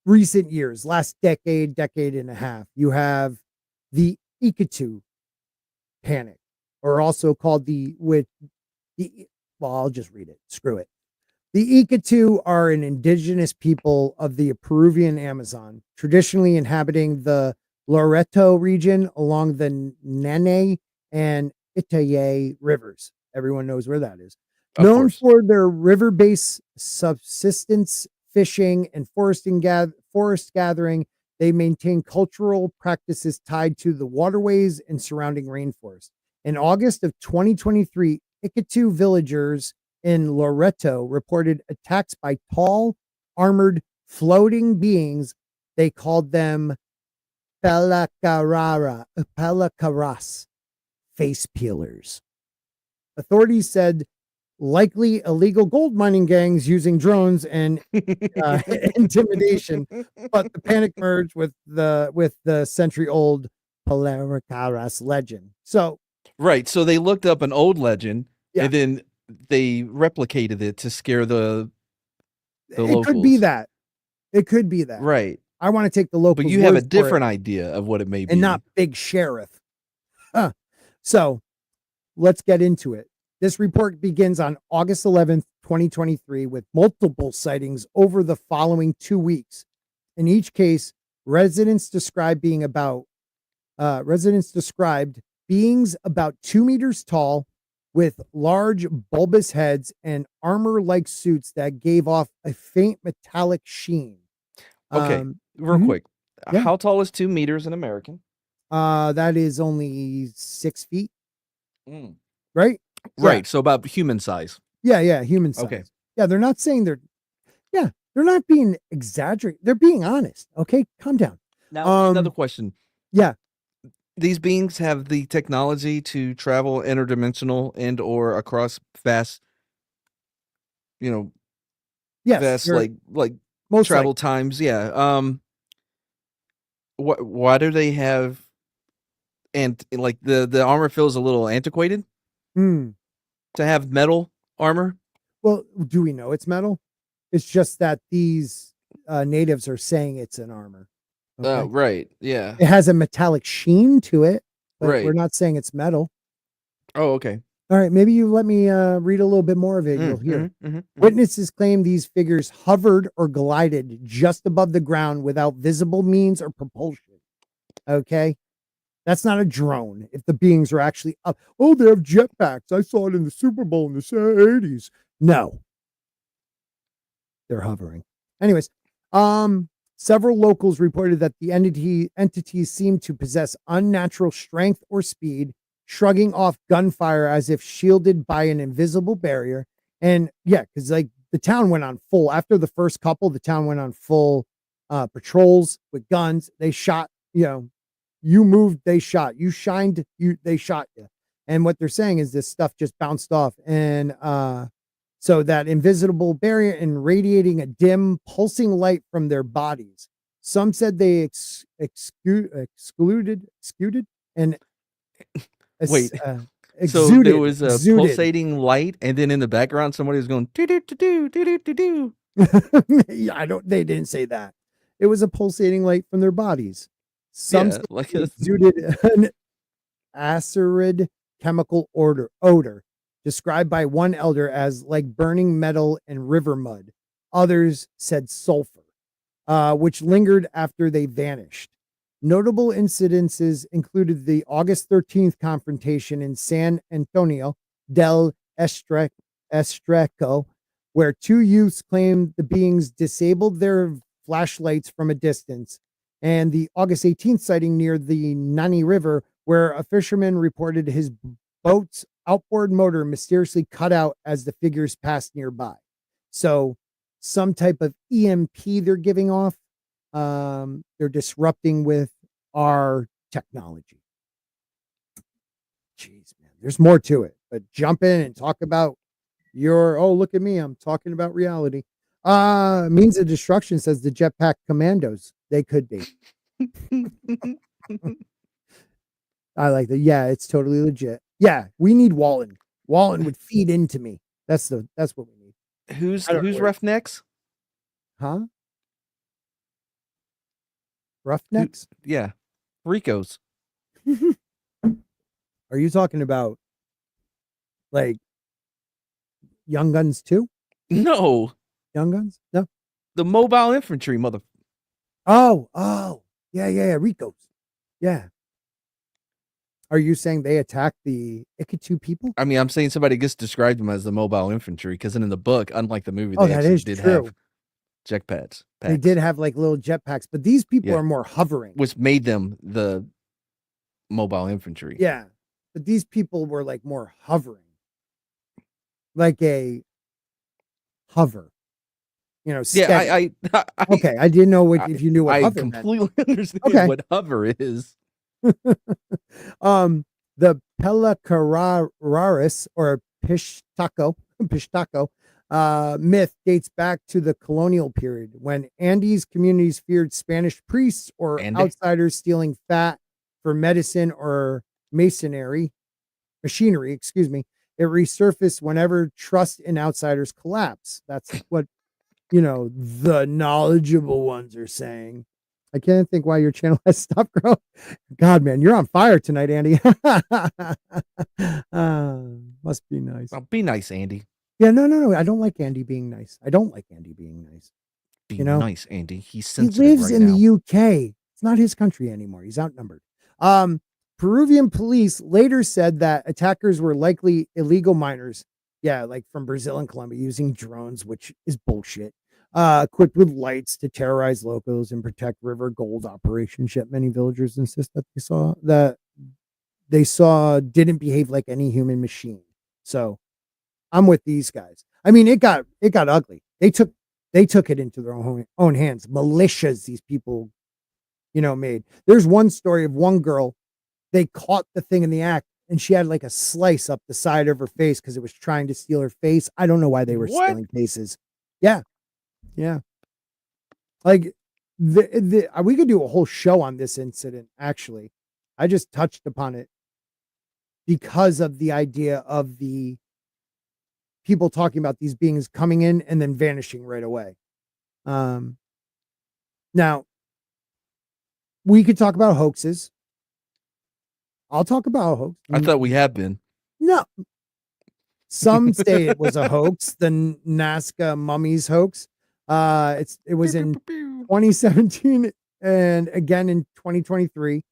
Speaker 2: recent years, last decade and a half. You have the Ikitu panic, or also called I'll just read it. Screw it. The Ikitu are an indigenous people of the Peruvian Amazon, traditionally inhabiting the Loreto region along the Nene and Itaye rivers. Everyone knows where that is. Known for their river-based subsistence, fishing, and forest gathering, They maintain cultural practices tied to the waterways and surrounding rainforest. In August of 2023, Ikitu villagers in Loreto reported attacks by tall, armored, floating beings. They called them Pelakaras, face peelers. Authorities said likely illegal gold mining gangs using drones and intimidation, but the panic merged with the century-old Pelakaras legend. So
Speaker 4: Right. So they looked up an old legend
Speaker 2: Yeah.
Speaker 4: and then they replicated it to scare the
Speaker 2: it
Speaker 4: locals.
Speaker 2: could be that. It could be that.
Speaker 4: Right.
Speaker 2: I want to take the local.
Speaker 4: But you have a different idea of what it may be.
Speaker 2: and not Big Sheriff. Huh. So let's get into it. This report begins on August 11th, 2023, with multiple sightings over the following 2 weeks. In each case, residents described beings about 2 meters tall with large bulbous heads and armor-like suits that gave off a faint metallic sheen.
Speaker 4: Okay. Real
Speaker 2: mhm.
Speaker 4: quick.
Speaker 2: Yeah.
Speaker 4: How tall is 2 meters in American?
Speaker 2: That is only 6 feet,
Speaker 4: Mm.
Speaker 2: right?
Speaker 4: Right. So about human size.
Speaker 2: Yeah, human size.
Speaker 4: Okay.
Speaker 2: Yeah, they're not saying they're not being exaggerated. They're being honest. Okay, calm down.
Speaker 4: Now, another question.
Speaker 2: Yeah.
Speaker 4: These beings have the technology to travel interdimensional and or across vast,
Speaker 2: Yes.
Speaker 4: vast
Speaker 2: they're
Speaker 4: like
Speaker 2: most
Speaker 4: travel
Speaker 2: likely.
Speaker 4: times. Yeah. Why do they have and like the armor feels a little antiquated
Speaker 2: Hmm.
Speaker 4: to have metal armor?
Speaker 2: Well, do we know it's metal? It's just that these natives are saying it's an armor. Okay?
Speaker 4: Right. Yeah.
Speaker 2: It has a metallic sheen to it, but we're
Speaker 4: Right.
Speaker 2: not saying it's metal.
Speaker 4: Oh, okay.
Speaker 2: All right, maybe you let me read a little bit more of it. You'll hear. Witnesses claim these figures hovered or glided just above the ground without visible means or propulsion. Okay. That's not a drone. If the beings are actually up, oh, they have jetpacks. I saw it in the Super Bowl in the 80s. No, they're hovering. Anyways, several locals reported that the entities seemed to possess unnatural strength or speed, shrugging off gunfire as if shielded by an invisible barrier. And yeah, because like the town went on full after the first couple, the town went on full patrols with guns. They shot, you moved, they shot. You shined, they shot you. And what they're saying is this stuff just bounced off. And so that invisible barrier and radiating a dim, pulsing light from their bodies. Some said they excluded and
Speaker 4: Wait. So
Speaker 2: exuded,
Speaker 4: there was a
Speaker 2: exuded.
Speaker 4: pulsating light, and then in the background somebody was going do do do do do do.
Speaker 2: Yeah, they didn't say that. It was a pulsating light from their bodies. Some
Speaker 4: Yeah, like
Speaker 2: they
Speaker 4: a
Speaker 2: exuded an acrid chemical odor, described by one elder as like burning metal and river mud. Others said sulfur, which lingered after they vanished. Notable incidences included the August 13th confrontation in San Antonio del Estreco, where 2 youths claimed the beings disabled their flashlights from a distance, and the August 18th sighting near the Nani River, where a fisherman reported his boat's outboard motor mysteriously cut out as the figures passed nearby. So some type of EMP they're giving off. They're disrupting with our technology. Jeez, man, there's more to it, but jump in and talk about look at me, I'm talking about reality. Means of destruction says the jetpack commandos. They could be. I like that. Yeah, it's totally legit. Yeah, we need Wallen. Wallen would feed into me. That's what we need.
Speaker 4: who's
Speaker 2: I don't know where-
Speaker 4: Roughnecks?
Speaker 2: Huh? Roughnecks?
Speaker 4: Yeah, Ricos.
Speaker 2: Are you talking about like Young Guns too?
Speaker 4: No,
Speaker 2: Young Guns? No.
Speaker 4: the mobile infantry, mother.
Speaker 2: Oh, yeah. Ricos. Yeah. Are you saying they attacked the Ikitu people?
Speaker 4: I mean, I'm saying somebody gets described them as the mobile infantry because in the book, unlike the movie,
Speaker 2: Oh,
Speaker 4: they
Speaker 2: that
Speaker 4: actually
Speaker 2: is
Speaker 4: did
Speaker 2: true.
Speaker 4: have jetpacks.
Speaker 2: They did have like little jetpacks, but these people
Speaker 4: Yeah.
Speaker 2: are more hovering.
Speaker 4: Which made them the mobile infantry.
Speaker 2: Yeah. But these people were like more hovering. Like a hover. Steady.
Speaker 4: Yeah,
Speaker 2: Okay, I didn't know if you knew what
Speaker 4: I
Speaker 2: hover
Speaker 4: completely understand
Speaker 2: Okay.
Speaker 4: what hover is.
Speaker 2: meant. The Pelacararis or Pishtaco myth dates back to the colonial period when Andes communities feared Spanish priests or outsiders stealing fat for medicine or machinery. It resurfaced whenever trust in outsiders collapse. That's what the knowledgeable ones are saying. I can't think why your channel has stopped growing. God, man, you're on fire tonight, Andy. Must be nice.
Speaker 4: Oh, be nice, Andy.
Speaker 2: Yeah, no. I don't like Andy being nice.
Speaker 4: Be
Speaker 2: You know?
Speaker 4: nice, Andy. He's
Speaker 2: He
Speaker 4: sensitive
Speaker 2: lives
Speaker 4: right
Speaker 2: in
Speaker 4: now.
Speaker 2: the UK. It's not his country anymore. He's outnumbered. Peruvian police later said that attackers were likely illegal miners. Yeah, like from Brazil and Colombia using drones, which is bullshit. Equipped with lights to terrorize locals and protect river gold operations. Yet many villagers insist that they saw didn't behave like any human machine. So I'm with these guys. I mean, it got ugly. They took it into their own hands. Militias these people, made. There's one story of one girl. They caught the thing in the act, and she had like a slice up the side of her face because it was trying to steal her face. I don't know why they were stealing faces. Yeah. Like we could do a whole show on this incident. Actually, I just touched upon it because of the idea of the people talking about these beings coming in and then vanishing right away. Now we could talk about hoaxes. I'll talk about a hoax.
Speaker 4: I thought we had been.
Speaker 2: No. Some say it was a hoax, the Nazca mummies hoax. It was in 2017 and again in 2023.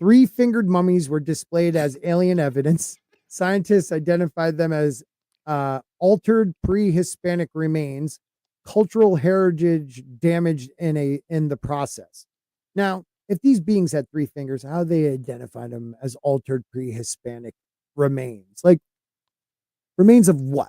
Speaker 2: 3-fingered mummies were displayed as alien evidence. Scientists identified them as altered pre-Hispanic remains, cultural heritage damaged in the process. Now, if these beings had 3 fingers, how they identified them as altered pre-Hispanic remains? Like remains of what?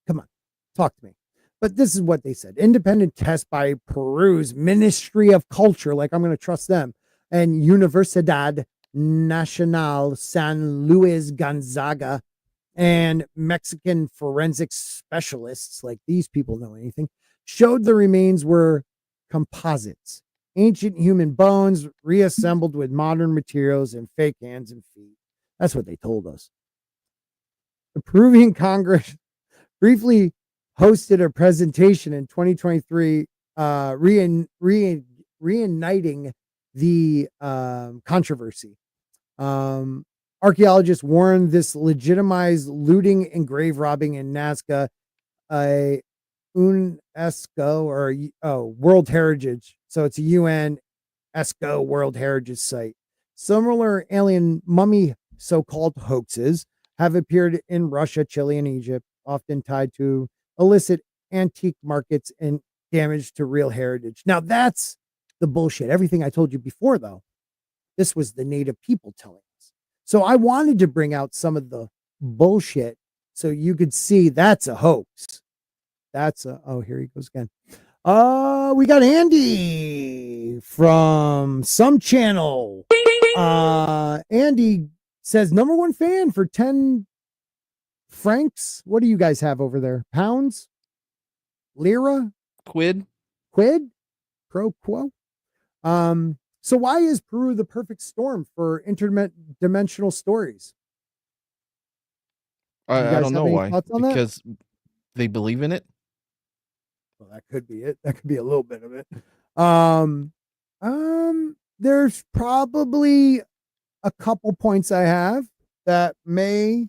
Speaker 2: Come on, talk to me. But this is what they said. Independent test by Peru's Ministry of Culture, like I'm going to trust them, and Universidad Nacional San Luis Gonzaga, and Mexican forensic specialists, like these people know anything, showed the remains were composites. Ancient human bones reassembled with modern materials and fake hands and feet. That's what they told us. The Peruvian Congress briefly hosted a presentation in 2023, reigniting the controversy. Archaeologists warned this legitimized looting and grave robbing in Nazca, a UNESCO or World Heritage. So it's a UNESCO World Heritage site. Similar alien mummy so-called hoaxes have appeared in Russia, Chile, and Egypt, often tied to illicit antique markets and damage to real heritage. Now that's the bullshit. Everything I told you before, though, this was the native people telling us. So I wanted to bring out some of the bullshit so you could see that's a hoax. Here he goes again. We got Andy from some channel. Andy says #1 fan for 10 francs. What do you guys have over there? Pounds? Lira?
Speaker 4: Quid?
Speaker 2: Pro quo? So why is Peru the perfect storm for interdimensional stories?
Speaker 4: I don't know why.
Speaker 2: Because
Speaker 4: Because they believe in it.
Speaker 2: Well, that could be it. That could be a little bit of it. There's probably a couple points I have that may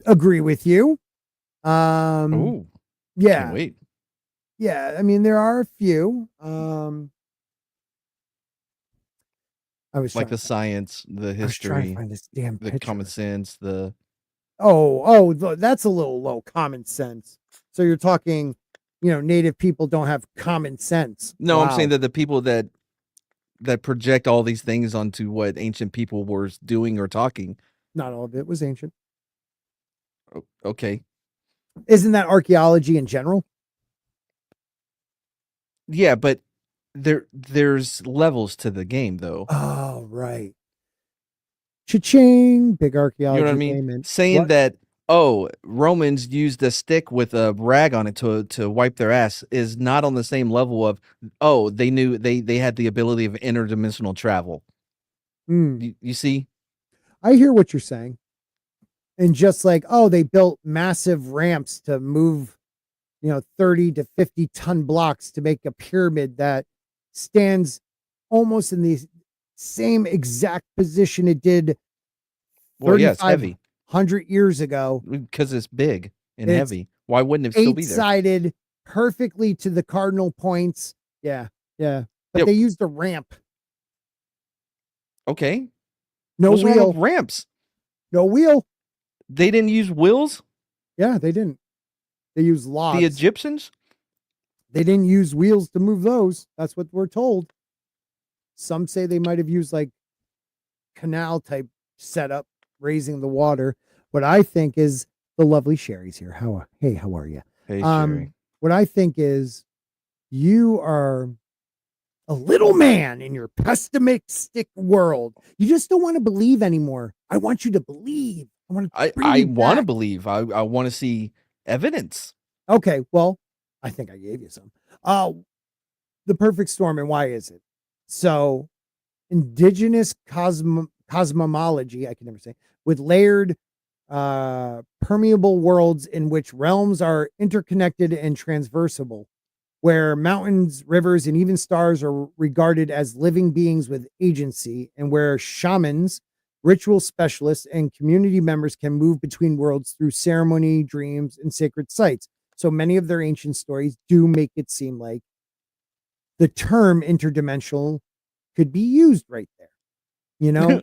Speaker 2: agree with you.
Speaker 4: Oh,
Speaker 2: Yeah.
Speaker 4: can't wait.
Speaker 2: Yeah, I mean there are a few. I was
Speaker 4: Like
Speaker 2: trying
Speaker 4: the science, the
Speaker 2: I was trying to
Speaker 4: history,
Speaker 2: find this damn
Speaker 4: the
Speaker 2: picture.
Speaker 4: common sense, the
Speaker 2: That's a little low. Common sense. So you're talking, native people don't have common sense.
Speaker 4: No, I'm saying
Speaker 2: Wow.
Speaker 4: that the people that project all these things onto what ancient people were doing or talking.
Speaker 2: Not all of it was ancient.
Speaker 4: Okay.
Speaker 2: Isn't that archaeology in general?
Speaker 4: Yeah, but there's levels to the game though.
Speaker 2: Oh, right. Cha-ching, big archaeology
Speaker 4: You know what I mean?
Speaker 2: game. And
Speaker 4: Saying
Speaker 2: what?
Speaker 4: that Romans used a stick with a rag on it to wipe their ass is not on the same level of they knew they had the ability of interdimensional travel. You see?
Speaker 2: I hear what you're saying. And just like, they built massive ramps to move, 30 to 50 ton blocks to make a pyramid that stands almost in the same exact position it did
Speaker 4: Well, yeah, it's heavy
Speaker 2: 3,500 years ago.
Speaker 4: because it's big and
Speaker 2: It's
Speaker 4: heavy. Why wouldn't it still be there?
Speaker 2: Eight-sided, perfectly to the cardinal points. Yeah. But
Speaker 4: Yep.
Speaker 2: they used a ramp.
Speaker 4: Okay.
Speaker 2: No
Speaker 4: What's wrong
Speaker 2: wheel.
Speaker 4: with ramps?
Speaker 2: No wheel.
Speaker 4: They didn't use wheels?
Speaker 2: Yeah, they didn't. They used logs.
Speaker 4: The Egyptians?
Speaker 2: They didn't use wheels to move those. That's what we're told. Some say they might have used like canal type setup, raising the water. What I think is the lovely Sherry's here. How are you?
Speaker 4: Hey, Sherry.
Speaker 2: What I think is you are a little man in your pessimistic world. You just don't want to believe anymore. I want you to believe. I want to
Speaker 4: believe. I want to see evidence.
Speaker 2: Okay, well, I think I gave you some. The perfect storm, and why is it? So, indigenous cosmology, I can never say, with layered, permeable worlds in which realms are interconnected and transversable, where mountains, rivers, and even stars are regarded as living beings with agency, and where shamans, ritual specialists, and community members can move between worlds through ceremony, dreams, and sacred sites. So many of their ancient stories do make it seem like the term interdimensional could be used right there.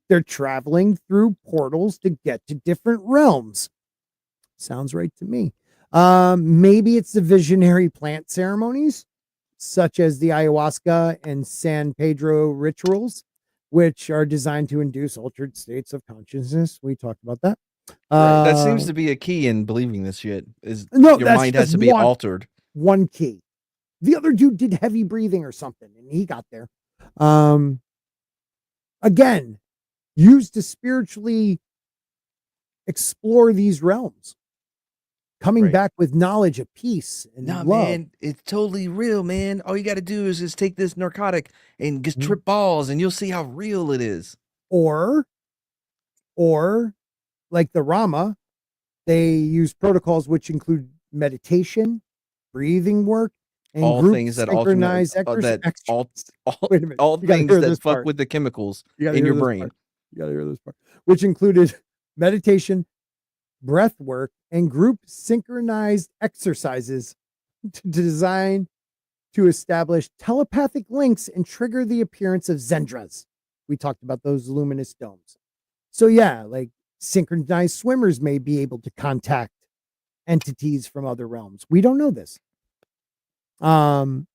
Speaker 2: They're traveling through portals to get to different realms. Sounds right to me. Maybe it's the visionary plant ceremonies, such as the ayahuasca and San Pedro rituals, which are designed to induce altered states of consciousness. We talked about that.
Speaker 4: Right. That seems to be a key in believing this shit. Is
Speaker 2: No,
Speaker 4: your
Speaker 2: that's
Speaker 4: mind has
Speaker 2: just
Speaker 4: to be
Speaker 2: one.
Speaker 4: altered.
Speaker 2: One key. The other dude did heavy breathing or something, and he got there. Again, used to spiritually explore these realms, coming
Speaker 4: Right.
Speaker 2: back with knowledge of peace and
Speaker 4: Nah,
Speaker 2: love.
Speaker 4: man, it's totally real, man. All you got to do is just take this narcotic and just
Speaker 2: Mhm.
Speaker 4: trip balls, and you'll see how real it is.
Speaker 2: Or like the Rama, they use protocols which include meditation, breathing work, and
Speaker 4: All
Speaker 2: group
Speaker 4: things that
Speaker 2: synchronized
Speaker 4: alternate, all
Speaker 2: Wait a minute.
Speaker 4: all
Speaker 2: You gotta
Speaker 4: things
Speaker 2: hear
Speaker 4: that
Speaker 2: this
Speaker 4: fuck
Speaker 2: part.
Speaker 4: with the chemicals
Speaker 2: You gotta
Speaker 4: in
Speaker 2: hear
Speaker 4: your
Speaker 2: this
Speaker 4: brain.
Speaker 2: part. You gotta hear this part. Which included meditation, breath work, and group synchronized exercises designed to establish telepathic links and trigger the appearance of xendras. We talked about those luminous domes. So yeah, like synchronized swimmers may be able to contact entities from other realms. We don't know this. And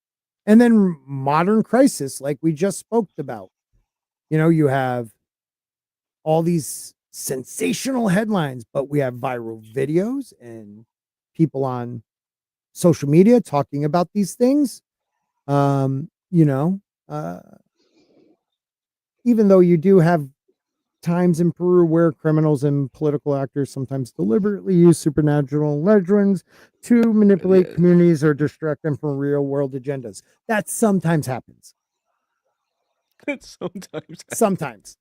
Speaker 2: then modern crisis, like we just spoke about. You have all these sensational headlines, but we have viral videos and people on social media talking about these things. You know, even though you do have times in Peru where criminals and political actors sometimes deliberately use supernatural legends to manipulate communities or distract them from real world agendas. That sometimes happens. Sometimes.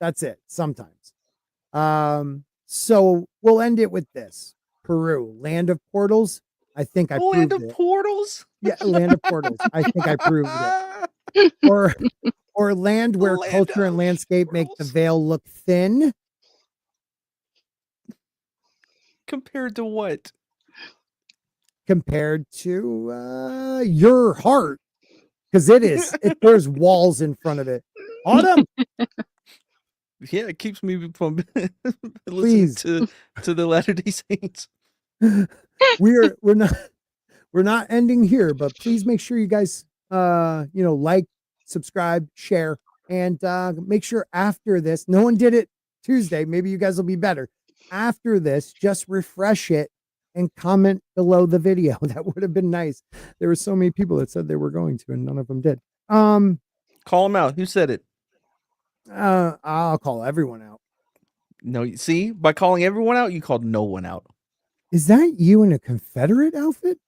Speaker 2: That's it. Sometimes. So we'll end it with this. Peru, land of portals. I think I
Speaker 4: Land
Speaker 2: proved
Speaker 4: of
Speaker 2: it.
Speaker 4: portals?
Speaker 2: Yeah, land of portals. I think I proved it. Or land where
Speaker 4: Land
Speaker 2: culture and
Speaker 4: of
Speaker 2: landscape make the
Speaker 4: portals?
Speaker 2: veil look thin.
Speaker 4: Compared to what?
Speaker 2: Compared to your heart. Because there's walls in front of it. Autumn,
Speaker 4: Yeah, it keeps me from listening
Speaker 2: please.
Speaker 4: to the Latter-day Saints.
Speaker 2: we're not ending here, but please make sure you guys like, subscribe, share, and make sure after this, no one did it Tuesday, maybe you guys will be better. After this, just refresh it and comment below the video. That would have been nice. There were so many people that said they were going to, and none of them did.
Speaker 4: Call them out. Who said it?
Speaker 2: I'll call everyone out.
Speaker 4: No, see, by calling everyone out, you called no one out.
Speaker 2: Is that you in a Confederate outfit?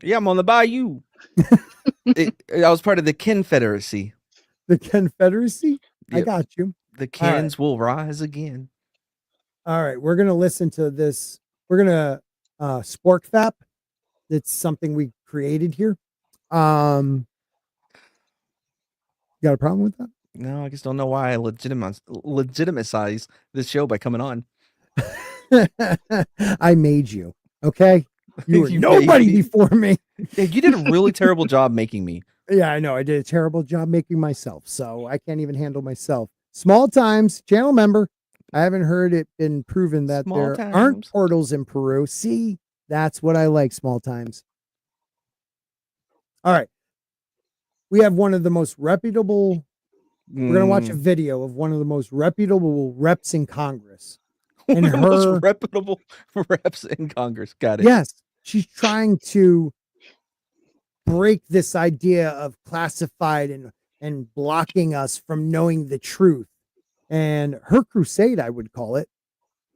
Speaker 4: Yeah, I'm on the bayou. I was part of the Confederacy.
Speaker 2: The Confederacy? I
Speaker 4: Yep.
Speaker 2: got you.
Speaker 4: The cans will rise again.
Speaker 2: All right, we're gonna listen to this. We're gonna Spork Fap. It's something we created here. You got a problem with that?
Speaker 4: No, I just don't know why I legitimize this show by coming on.
Speaker 2: I made you. Okay, you were
Speaker 4: You
Speaker 2: nobody
Speaker 4: made me.
Speaker 2: before me.
Speaker 4: Yeah, you did a really terrible job making me.
Speaker 2: Yeah, I know. I did a terrible job making myself, so I can't even handle myself. Small times, channel member. I haven't heard it been proven that
Speaker 4: Small
Speaker 2: there
Speaker 4: times.
Speaker 2: aren't portals in Peru. See, that's what I like, small times. All right. We have one of the most reputable. We're going to watch a video of one of the most reputable reps in Congress.
Speaker 4: One
Speaker 2: and
Speaker 4: of the most
Speaker 2: her-
Speaker 4: reputable reps in Congress. Got it.
Speaker 2: Yes, she's trying to break this idea of classified and blocking us from knowing the truth. And her crusade, I would call it,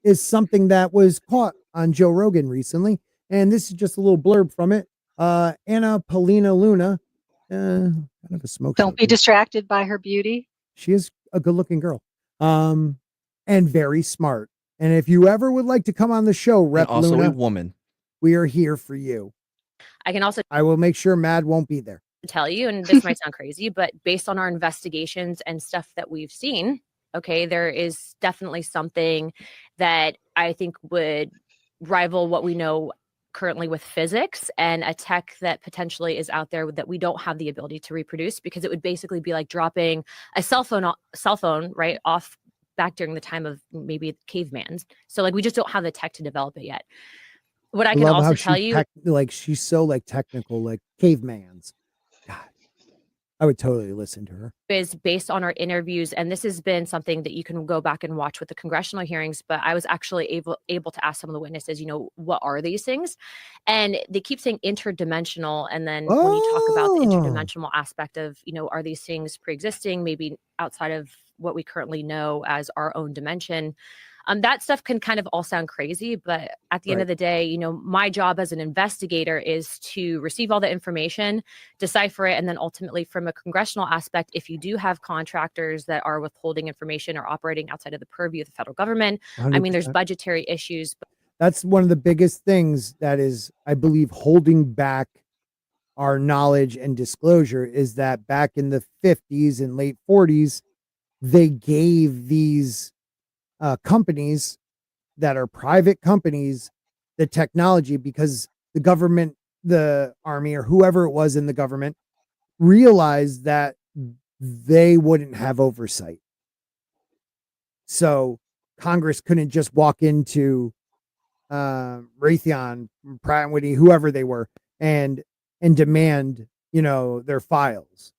Speaker 2: is something that was caught on Joe Rogan recently. And this is just a little blurb from it. Anna Paulina Luna, kind of a smoke.
Speaker 3: Don't be distracted by her beauty.
Speaker 2: She is a good looking girl. And very smart. And if you ever would like to come on the show,
Speaker 4: And
Speaker 2: Rep
Speaker 4: also
Speaker 2: Luna,
Speaker 4: a woman.
Speaker 2: we are here for you.
Speaker 5: I can also
Speaker 2: I will make sure Mad won't be there.
Speaker 5: tell you, and this might sound crazy, but based on our investigations and stuff that we've seen, okay, there is definitely something that I think would rival what we know currently with physics, and a tech that potentially is out there that we don't have the ability to reproduce, because it would basically be like dropping a cell phone right off back during the time of maybe cavemans. So like we just don't have the tech to develop it yet. What I can
Speaker 2: love
Speaker 5: also
Speaker 2: how
Speaker 5: tell you
Speaker 2: she's so like technical, like cavemans. God, I would totally listen to her.
Speaker 5: is based on our interviews, and this has been something that you can go back and watch with the congressional hearings, but I was actually able to ask some of the witnesses, what are these things? And they keep saying interdimensional, and then when you talk about the interdimensional aspect of, are these things pre-existing, maybe outside of what we currently know as our own dimension, that stuff can kind of all sound crazy, but at the end of the day, my job as an investigator is to receive all the information, decipher it, and then ultimately from a congressional aspect, if you do have contractors that are withholding information or operating outside of the purview of the federal government, I mean, there's
Speaker 2: 100%.
Speaker 5: budgetary issues.
Speaker 2: That's one of the biggest things that is, I believe, holding back our knowledge and disclosure, is that back in the 50s and late 40s, they gave these companies that are private companies the technology, because the government, the army, or whoever it was in the government realized that they wouldn't have oversight. So Congress couldn't just walk into Raytheon, Pratt & Whitney, whoever they were, and demand, their files.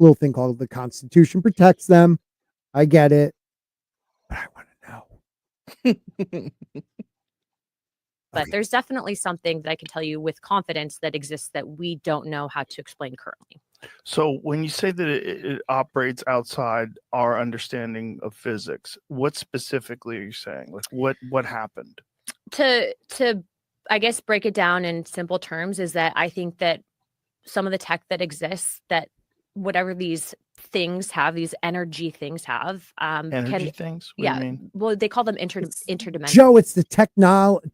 Speaker 2: Little thing called the Constitution protects them. I get it, but I want to know.
Speaker 5: But
Speaker 2: Okay.
Speaker 5: there's definitely something that I can tell you with confidence that exists that we don't know how to explain currently.
Speaker 6: So when you say that it operates outside our understanding of physics, what specifically are you saying? Like what happened?
Speaker 5: To I guess break it down in simple terms is that I think that some of the tech that exists, that whatever these things have, these energy things have,
Speaker 6: Energy things? What do you mean?
Speaker 5: well, they call them interdimensional.
Speaker 2: Joe, it's the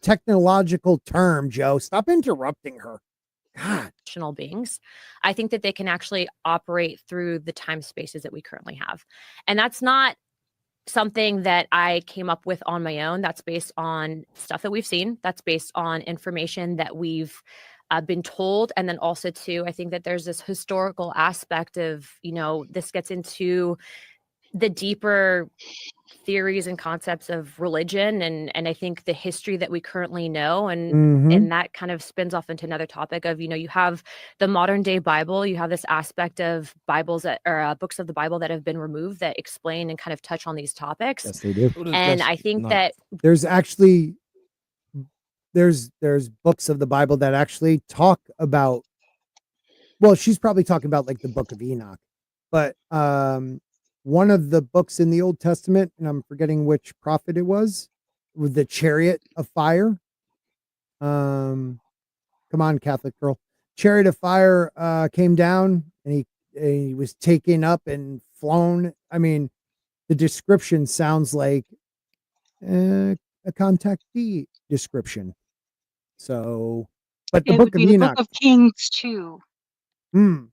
Speaker 2: technological term, Joe. Stop interrupting her. God.
Speaker 5: Beings. I think that they can actually operate through the time spaces that we currently have. And that's not something that I came up with on my own. That's based on stuff that we've seen. That's based on information that we've been told. And then also too, I think that there's this historical aspect of, this gets into the deeper theories and concepts of religion, and I think the history that we currently know, and
Speaker 2: Mhm.
Speaker 5: that kind of spins off into another topic of, you have the modern day Bible, you have this aspect of Bibles that or books of the Bible that have been removed that explain and kind of touch on these topics.
Speaker 2: Yes, they do.
Speaker 5: And I think that
Speaker 2: There's actually there's books of the Bible that actually talk about, well, she's probably talking about like the book of Enoch, but one of the books in the Old Testament, and I'm forgetting which prophet it was, with the chariot of fire. Come on, Catholic girl. Chariot of fire came down, and he was taken up and flown. I mean, the description sounds like a contactee description. So, but the
Speaker 3: It
Speaker 2: book
Speaker 3: would
Speaker 2: of
Speaker 3: be the
Speaker 2: Enoch.
Speaker 3: Book of Kings too.
Speaker 2: No,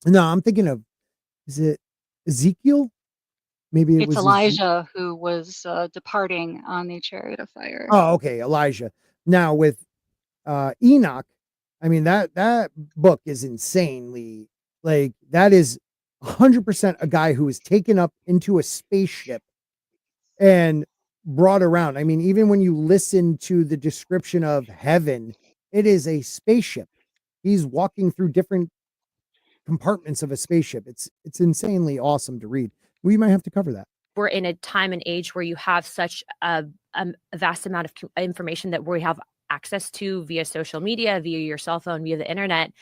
Speaker 2: I'm thinking of, is it Ezekiel? Maybe it
Speaker 3: It's
Speaker 2: was
Speaker 3: Elijah who was departing on the chariot of fire.
Speaker 2: Oh, okay, Elijah. Now with Enoch, I mean that book is insanely, like, that is 100% a guy who was taken up into a spaceship and brought around. I mean, even when you listen to the description of heaven, it is a spaceship. He's walking through different compartments of a spaceship. It's insanely awesome to read. We might have to cover that.
Speaker 5: we're in a time and age where you have such a vast amount of information that we have access to via social media, via your cell phone, via the internet.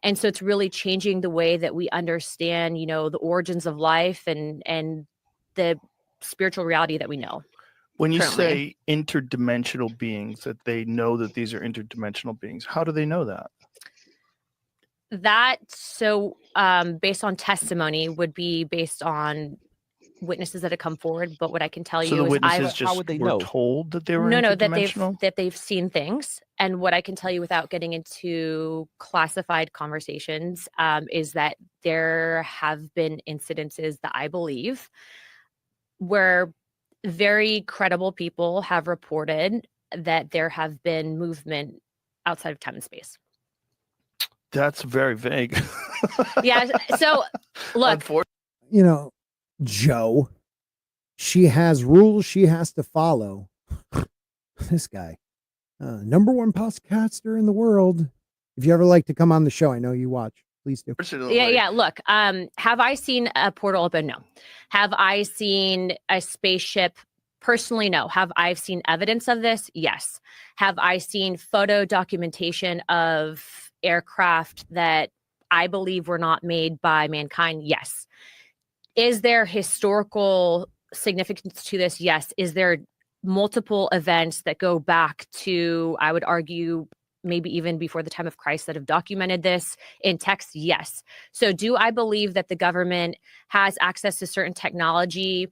Speaker 5: And so it's really changing the way that we understand, the origins of life and the spiritual reality that we know.
Speaker 6: When you
Speaker 5: currently.
Speaker 6: say interdimensional beings, that they know that these are interdimensional beings, how do they know that?
Speaker 5: Based on testimony would be based on witnesses that have come forward. But what I can tell
Speaker 6: So
Speaker 5: you
Speaker 6: the
Speaker 5: is
Speaker 6: witnesses
Speaker 4: how
Speaker 6: just
Speaker 4: would they
Speaker 6: were
Speaker 4: know?
Speaker 6: told that they were
Speaker 5: that
Speaker 6: interdimensional?
Speaker 5: they've seen things. And what I can tell you without getting into classified conversations is that there have been incidences that I believe where very credible people have reported that there have been movement outside of time and space.
Speaker 6: That's very vague.
Speaker 5: Yeah. So look,
Speaker 2: Joe, she has rules she has to follow. This guy, number one podcaster in the world. If you ever like to come on the show, I know you watch. Please do.
Speaker 5: yeah. Look, have I seen a portal open? No. Have I seen a spaceship? Personally, no. Have I seen evidence of this? Yes. Have I seen photo documentation of aircraft that I believe were not made by mankind? Yes. Is there historical significance to this? Yes. Is there multiple events that go back to, I would argue, maybe even before the time of Christ that have documented this in text? Yes. So do I believe that the government has access to certain technology?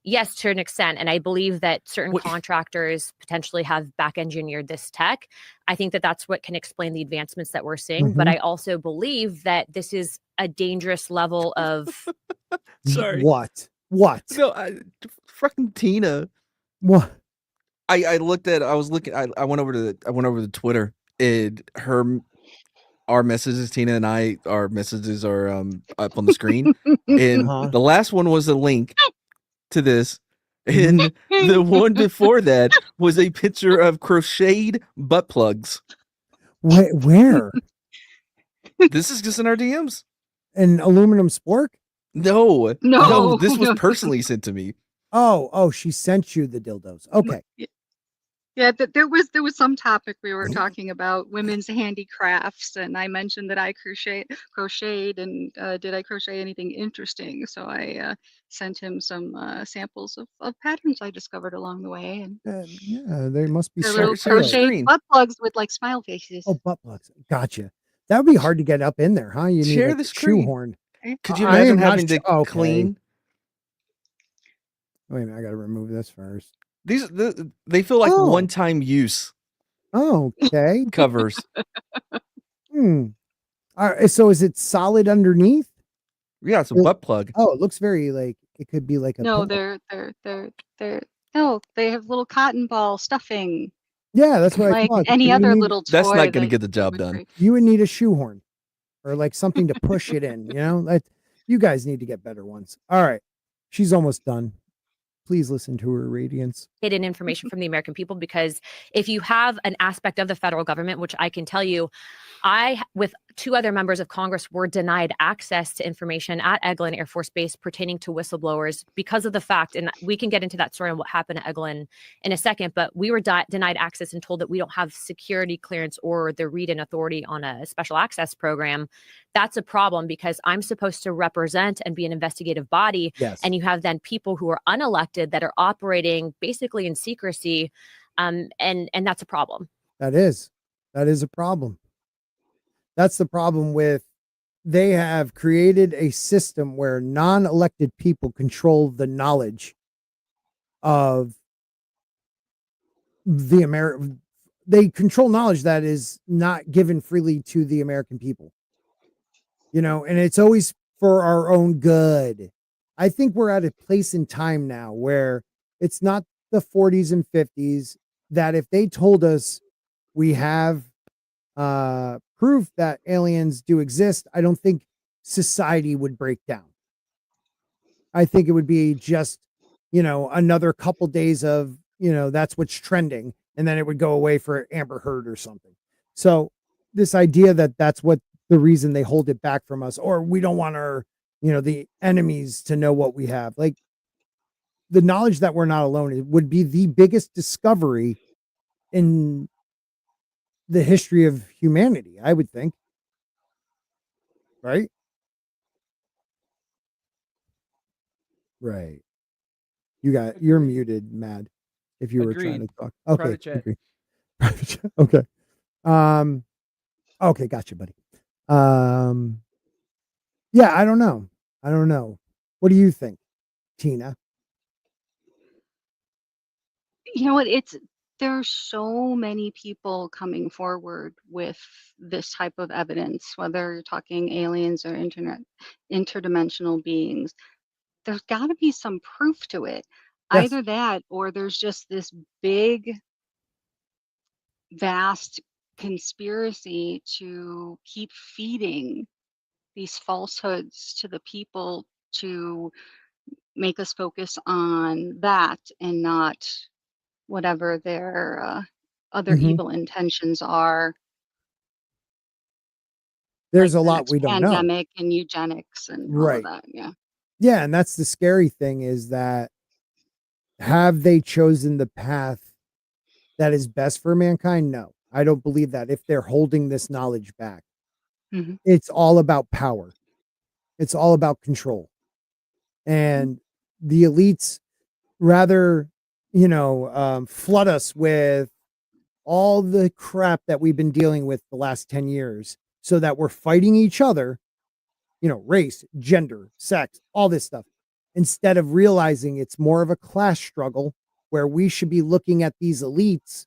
Speaker 5: Yes, to an extent. And I believe that certain contractors potentially have back engineered this tech. I think that that's what can explain the advancements that we're seeing. But I also believe that this is a dangerous level of
Speaker 4: Sorry.
Speaker 2: What?
Speaker 4: No, fucking Tina.
Speaker 2: What?
Speaker 4: I went over to Twitter, and our messages, Tina and I, our messages are up on the screen. And the last one was a link to this. And the one before that was a picture of crocheted butt plugs.
Speaker 2: Where?
Speaker 4: This is just in our DMs.
Speaker 2: An aluminum spork?
Speaker 5: No,
Speaker 4: This was
Speaker 3: no.
Speaker 4: personally sent to me.
Speaker 2: Oh, she sent you the dildos. Okay.
Speaker 3: Yeah, there was some topic we were talking about women's handicrafts, and I mentioned that I crocheted, and did I crochet anything interesting? So I sent him some samples of patterns I discovered along the way, and
Speaker 2: Yeah, they must be
Speaker 3: they're
Speaker 2: so
Speaker 3: little
Speaker 4: share the
Speaker 2: cool.
Speaker 3: crochet
Speaker 4: screen.
Speaker 3: butt plugs with like smile faces.
Speaker 2: Oh, butt plugs. Gotcha. That would be hard to get up in there, huh? You need
Speaker 4: Share
Speaker 2: like
Speaker 4: the
Speaker 2: a
Speaker 4: screen.
Speaker 2: shoehorn.
Speaker 4: Could you
Speaker 2: I
Speaker 4: imagine
Speaker 2: am not
Speaker 4: having to
Speaker 2: okay.
Speaker 4: clean?
Speaker 2: Wait a minute, I gotta remove this first.
Speaker 4: They feel like
Speaker 2: Oh.
Speaker 4: one-time use
Speaker 2: Okay.
Speaker 4: covers.
Speaker 2: All right, so is it solid underneath?
Speaker 4: Yeah, it's a butt plug.
Speaker 2: Oh, it looks very like it could be like a
Speaker 3: No,
Speaker 2: pillow.
Speaker 3: they have little cotton ball stuffing,
Speaker 2: Yeah, that's what I
Speaker 3: like
Speaker 2: thought.
Speaker 3: any
Speaker 2: You
Speaker 3: other
Speaker 2: need-
Speaker 3: little toy.
Speaker 4: That's not going to
Speaker 3: that
Speaker 4: get the job
Speaker 3: would
Speaker 4: done.
Speaker 3: create.
Speaker 2: You would need a shoehorn or like something to push it in, Like, you guys need to get better ones. All right. She's almost done. Please listen to her radiance.
Speaker 5: hidden information from the American people, because if you have an aspect of the federal government, which I can tell you, with 2 other members of Congress, were denied access to information at Eglin Air Force Base pertaining to whistleblowers because of the fact, and we can get into that story and what happened at Eglin in a second, but we were denied access and told that we don't have security clearance or the read-in authority on a special access program. That's a problem, because I'm supposed to represent and be an investigative body.
Speaker 2: Yes.
Speaker 5: And you have then people who are unelected that are operating basically in secrecy. And that's a problem.
Speaker 2: That is a problem. That's the problem with, they have created a system where non-elected people control the knowledge of the they control knowledge that is not given freely to the American people. You know, and it's always for our own good. I think we're at a place in time now where it's not the 40s and 50s, that if they told us we have proof that aliens do exist, I don't think society would break down. I think it would be just, another couple days of, that's what's trending, and then it would go away for Amber Heard or something. So this idea that that's what the reason they hold it back from us, or we don't want our, the enemies to know what we have, like the knowledge that we're not alone, it would be the biggest discovery in the history of humanity, I would think. Right? Right. You're muted, Mad, if you were trying to talk. Okay.
Speaker 7: Private chat.
Speaker 2: Agree. Private chat. Okay. Okay, gotcha, buddy. Yeah, I don't know. What do you think, Tina?
Speaker 3: You know what? There's so many people coming forward with this type of evidence, whether you're talking aliens or interdimensional beings. There's got to be some proof to it.
Speaker 2: Yes.
Speaker 3: Either that, or there's just this big, vast conspiracy to keep feeding these falsehoods to the people to make us focus on that and not whatever their other
Speaker 2: Mhm.
Speaker 3: evil intentions are.
Speaker 2: There's
Speaker 3: like
Speaker 2: a
Speaker 3: the
Speaker 2: lot
Speaker 3: next
Speaker 2: we don't know.
Speaker 3: pandemic and eugenics and all
Speaker 2: Right.
Speaker 3: of that. Yeah.
Speaker 2: Yeah, and that's the scary thing, is that, have they chosen the path that is best for mankind? No, I don't believe that. If they're holding this knowledge back,
Speaker 3: Mhm.
Speaker 2: it's all about power. It's all about control. And the elites rather, flood us with all the crap that we've been dealing with the last 10 years, so that we're fighting each other, race, gender, sex, all this stuff, instead of realizing it's more of a class struggle, where we should be looking at these elites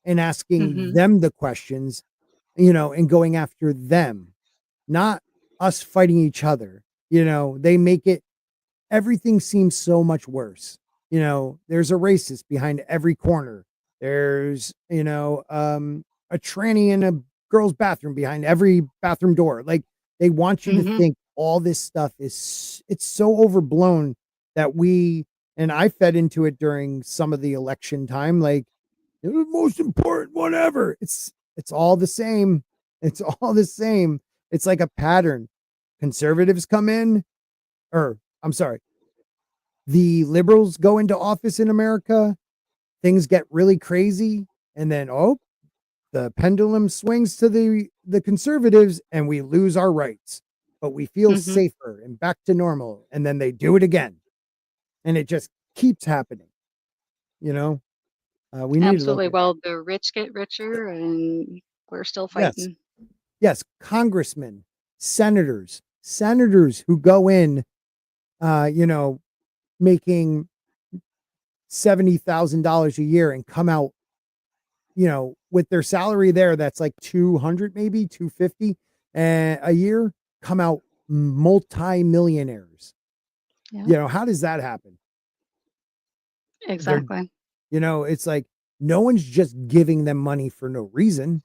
Speaker 2: and asking
Speaker 3: Mhm.
Speaker 2: them the questions, and going after them, not us fighting each other. They make everything seems so much worse. There's a racist behind every corner. There's, a tranny in a girl's bathroom behind every bathroom door. Like, they want you to
Speaker 3: Mhm.
Speaker 2: think all this stuff it's so overblown that and I fed into it during some of the election time. Like, it was the most important one ever. It's all the same. It's all the same. It's like a pattern. Conservatives come in, or I'm sorry, the liberals go into office in America, things get really crazy, and then the pendulum swings to the conservatives, and we lose our rights, but we feel
Speaker 3: Mhm.
Speaker 2: safer and back to normal, and then they do it again, and it just keeps happening. We need to look
Speaker 3: Absolutely.
Speaker 2: at,
Speaker 3: Well, the rich get richer and we're still
Speaker 2: yes,
Speaker 3: fighting.
Speaker 2: yes, congressmen, senators who go in, making $70,000 a year and come out, with their salary there, that's like 200, maybe 250 a year, come out multi-millionaires.
Speaker 3: Yeah.
Speaker 2: How does that happen?
Speaker 3: Exactly.
Speaker 2: It's like, no one's just giving them money for no reason.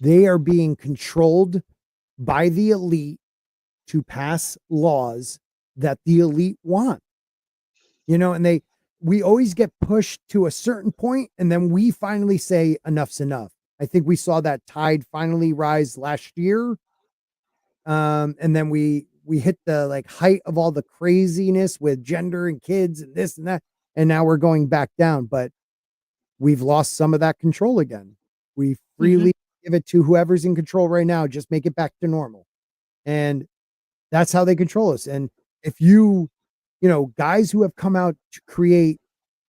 Speaker 2: They are being controlled by the elite to pass laws that the elite want. And we always get pushed to a certain point, and then we finally say enough's enough. I think we saw that tide finally rise last year. And then we hit the like height of all the craziness with gender and kids and this and that, and now we're going back down, but we've lost some of that control again. We freely give it to whoever's in control right now, just make it back to normal. And that's how they control us. And if you know, guys who have come out to create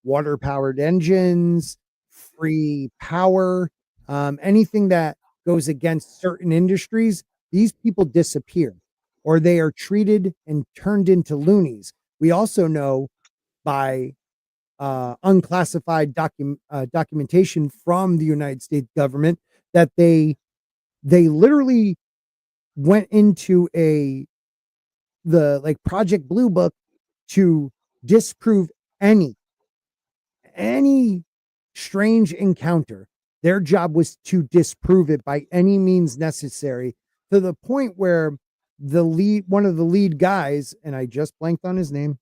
Speaker 2: water powered engines, free power, anything that goes against certain industries, these people disappear or they are treated and turned into loonies. We also know by unclassified documentation from the United States government that they literally went into the like Project Blue Book to disprove any strange encounter. Their job was to disprove it by any means necessary, to the point where one of the lead guys, and I just blanked on his name,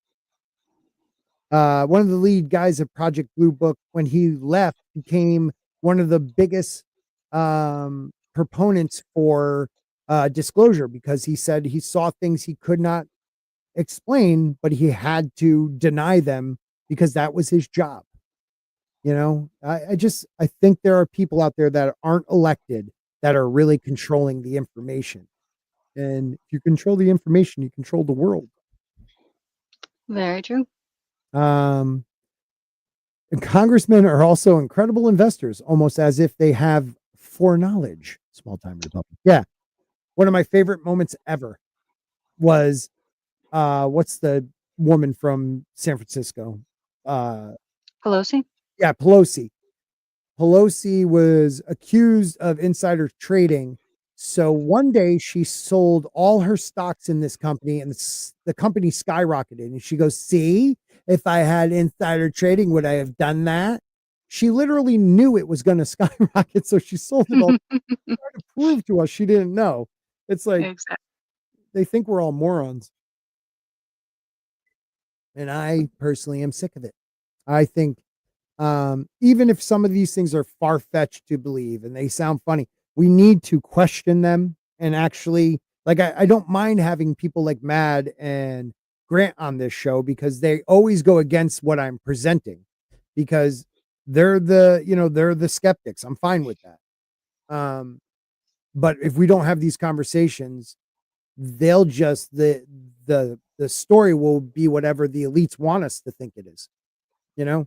Speaker 2: one of the lead guys of Project Blue Book, when he left, became one of the biggest proponents for disclosure, because he said he saw things he could not explain, but he had to deny them because that was his job. You know, I think there are people out there that aren't elected that are really controlling the information. And if you control the information, you control the world.
Speaker 3: Very true.
Speaker 2: And congressmen are also incredible investors, almost as if they have foreknowledge. Small time Republic. Yeah. One of my favorite moments ever was what's the woman from San Francisco?
Speaker 3: Pelosi?
Speaker 2: Yeah, Pelosi. Pelosi was accused of insider trading. So one day she sold all her stocks in this company, and the company skyrocketed. And she goes, "See, if I had insider trading, would I have done that?" She literally knew it was going to skyrocket, so she sold it all to prove to us she didn't know. It's like
Speaker 3: Exactly.
Speaker 2: they think we're all morons. And I personally am sick of it. I think even if some of these things are far-fetched to believe and they sound funny, we need to question them and actually, like, I don't mind having people like Mad and Grant on this show, because they always go against what I'm presenting, because they're the skeptics. I'm fine with that. But if we don't have these conversations, they'll just the story will be whatever the elites want us to think it is. You know,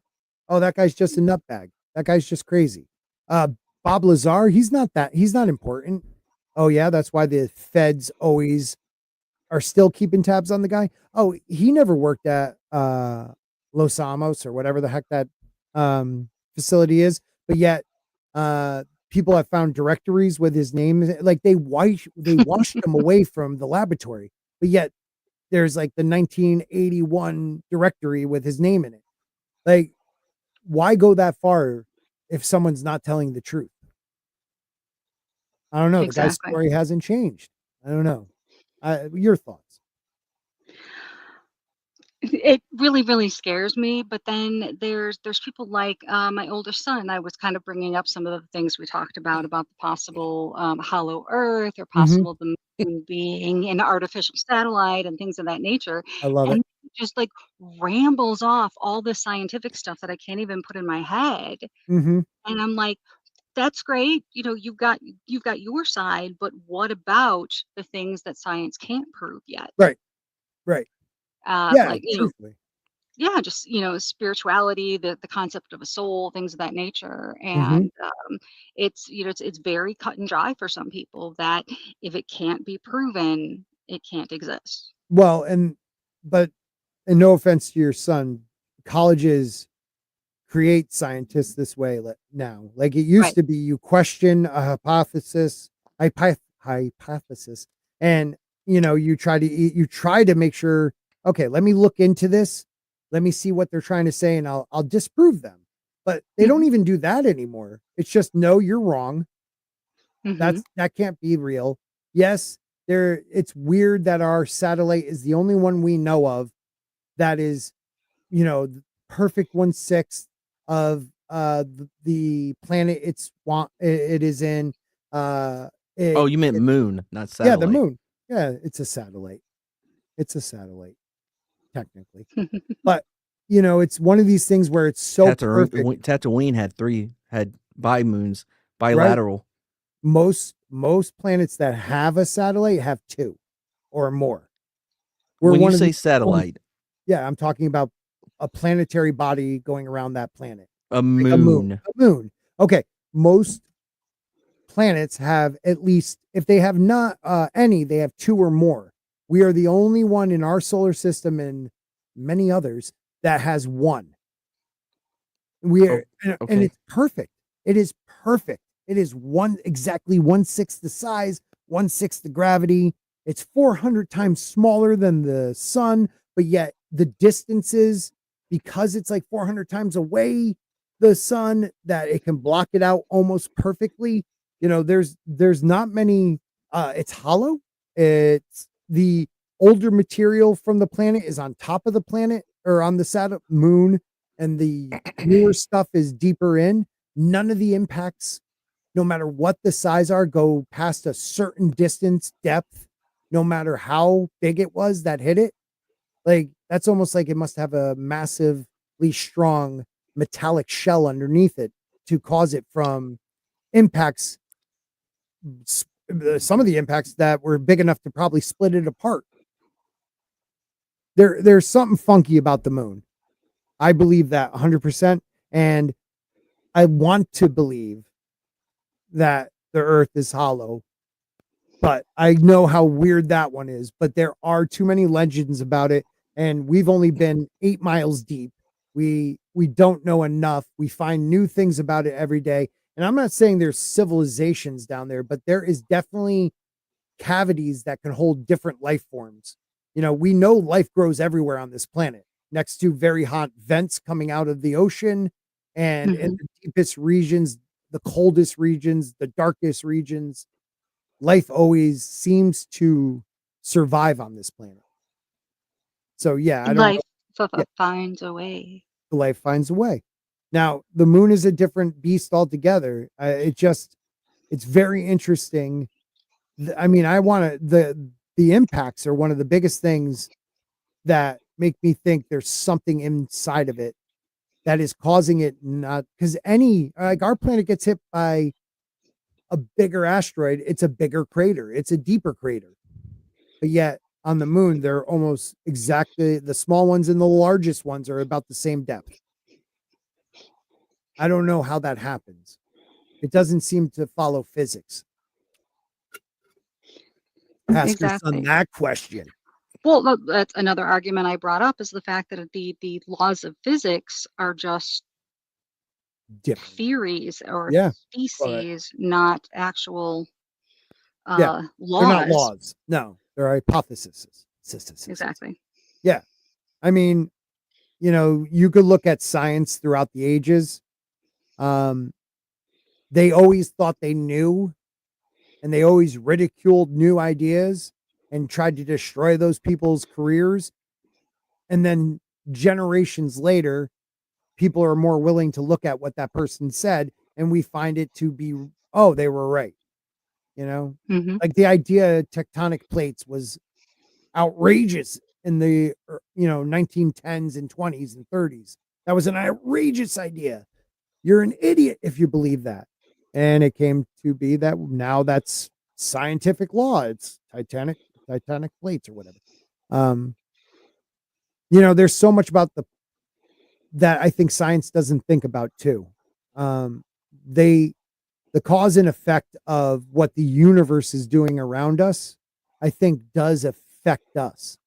Speaker 2: oh, that guy's just a nutbag. That guy's just crazy. Bob Lazar, he's not important. Oh yeah, that's why the feds always are still keeping tabs on the guy. Oh, he never worked at Los Alamos or whatever the heck that facility is, but yet people have found directories with his name. Like they washed him away from the laboratory, but yet there's like the 1981 directory with his name in it. Like, why go that far if someone's not telling the truth? I don't know. The guy's
Speaker 3: Exactly.
Speaker 2: story hasn't changed. I don't know. Your thoughts?
Speaker 3: It really, really scares me. But then there's people like my older son. I was kind of bringing up some of the things we talked about the possible hollow Earth, or possible the moon being an artificial satellite and things of that nature.
Speaker 2: I love it.
Speaker 3: And just like rambles off all the scientific stuff that I can't even put in my head.
Speaker 2: Mm-hmm.
Speaker 3: And I'm like, that's great. You know, you've got your side, but what about the things that science can't prove yet?
Speaker 2: Right. Yeah,
Speaker 3: Like,
Speaker 2: truthfully.
Speaker 3: yeah, just, spirituality, the concept of a soul, things of that nature.
Speaker 2: Mm-hmm.
Speaker 3: And it's very cut and dry for some people that if it can't be proven, it can't exist.
Speaker 2: Well, and no offense to your son, colleges create scientists this way now. Like it used
Speaker 3: Right.
Speaker 2: to be, you question a hypothesis, and you try to make sure, okay, let me look into this, let me see what they're trying to say, and I'll disprove them. But they don't even do that anymore. It's just, no, you're wrong.
Speaker 3: Mhm.
Speaker 2: That can't be real. Yes, it's weird that our satellite is the only one we know of that is, perfect 1/6 of the planet it is in.
Speaker 4: Oh,
Speaker 2: It,
Speaker 4: you meant
Speaker 2: it-
Speaker 4: moon, not
Speaker 2: yeah,
Speaker 4: satellite.
Speaker 2: the moon. Yeah, it's a satellite. It's a satellite, technically. But it's one of these things where it's so perfect.
Speaker 4: Tatooine had bi-moons,
Speaker 2: Right.
Speaker 4: bilateral.
Speaker 2: Most planets that have a satellite have 2 or more. We're
Speaker 4: When you
Speaker 2: one of
Speaker 4: say
Speaker 2: the only-
Speaker 4: satellite,
Speaker 2: yeah, I'm talking about a planetary body going around that planet.
Speaker 4: a
Speaker 2: Like a
Speaker 4: moon.
Speaker 2: A moon. Okay. Most planets have at least, if they have not any, they have 2 or more. We are the only one in our solar system and many others that has 1. We are, and
Speaker 4: okay.
Speaker 2: it's perfect. It is perfect. It is exactly 1/6 the size, 1/6 the gravity. It's 400 times smaller than the sun, but yet the distances, because it's like 400 times away the sun, that it can block it out almost perfectly. There's not many. It's hollow. It's the older material from the planet is on top of the planet or on the moon, and the newer stuff is deeper in. None of the impacts, no matter what the size are, go past a certain distance, depth, no matter how big it was that hit it. Like, that's almost like it must have a massively strong metallic shell underneath it to cause it from impacts. Some of the impacts that were big enough to probably split it apart. There's something funky about the moon. I believe that 100%. And I want to believe that the earth is hollow, but I know how weird that one is. But there are too many legends about it, and we've only been 8 miles deep. We don't know enough. We find new things about it every day. And I'm not saying there's civilizations down there, but there is definitely cavities that can hold different life forms. We know life grows everywhere on this planet, next to very hot vents coming out of the ocean, and in the deepest regions, the coldest regions, the darkest regions, life always seems to survive on this planet. So yeah, I don't know.
Speaker 3: Life
Speaker 2: Yeah,
Speaker 3: finds a way.
Speaker 2: life finds a way. Now, the moon is a different beast altogether. It's very interesting. I mean, the impacts are one of the biggest things that make me think there's something inside of it that is causing it, not because our planet gets hit by a bigger asteroid, it's a bigger crater, it's a deeper crater. But yet on the moon, they're almost exactly, the small ones and the largest ones are about the same depth. I don't know how that happens. It doesn't seem to follow physics. Ask your son
Speaker 3: Exactly.
Speaker 2: that question.
Speaker 3: Well, that's another argument I brought up, is the fact that the laws of physics are just
Speaker 2: Different.
Speaker 3: theories or
Speaker 2: Yeah.
Speaker 3: theses, not actual
Speaker 2: Yeah. They're not
Speaker 3: laws.
Speaker 2: laws. No, they're hypotheses.
Speaker 3: Exactly.
Speaker 2: Yeah. I mean, you could look at science throughout the ages. They always thought they knew, and they always ridiculed new ideas and tried to destroy those people's careers. And then generations later, people are more willing to look at what that person said, and we find it to be, oh, they were right.
Speaker 3: Hmm.
Speaker 2: Like the idea of tectonic plates was outrageous in the 1910s and 20s and 30s. That was an outrageous idea. You're an idiot if you believe that. And it came to be that now that's scientific law. It's titanic plates or whatever. There's so much about that I think science doesn't think about too. The cause and effect of what the universe is doing around us, I think, does affect us.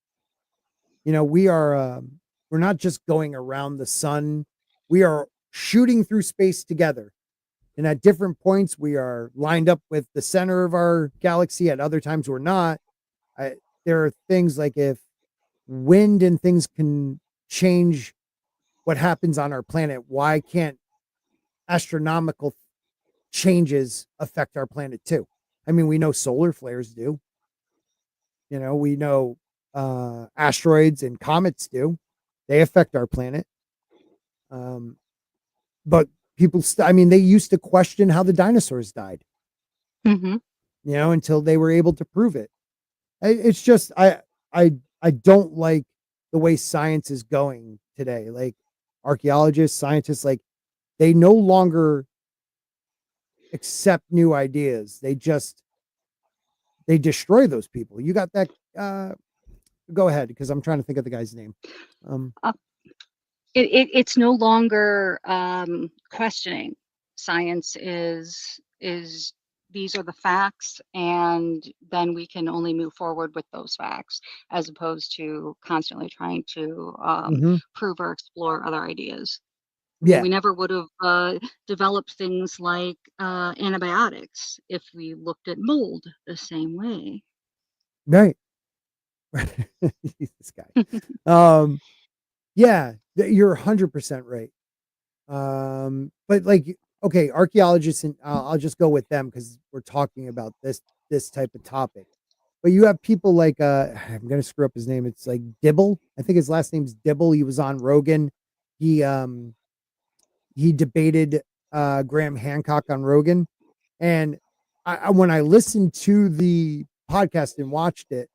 Speaker 2: We're not just going around the sun. We are shooting through space together. And at different points, we are lined up with the center of our galaxy. At other times, we're not. There are things like, if wind and things can change what happens on our planet, why can't astronomical changes affect our planet too? I mean, we know solar flares do. We know asteroids and comets do. They affect our planet. But people, I mean, they used to question how the dinosaurs died,
Speaker 3: Hmm.
Speaker 2: you know, until they were able to prove it. It's just, I don't like the way science is going today. Like archaeologists, scientists, like they no longer accept new ideas. They destroy those people. You got that? Go ahead, because I'm trying to think of the guy's name.
Speaker 3: It's no longer questioning. Science is these are the facts, and then we can only move forward with those facts, as opposed to constantly trying to prove or explore other ideas.
Speaker 2: Yeah,
Speaker 3: We never would have developed things like antibiotics if we looked at mold the same way.
Speaker 2: right. This guy. Yeah, you're 100% right. But like, okay, archaeologists, and I'll just go with them because we're talking about this type of topic. But you have people like I'm gonna screw up his name. It's like Dibble. I think his last name's Dibble. He was on Rogan. He debated Graham Hancock on Rogan, and when I listened to the podcast and watched it,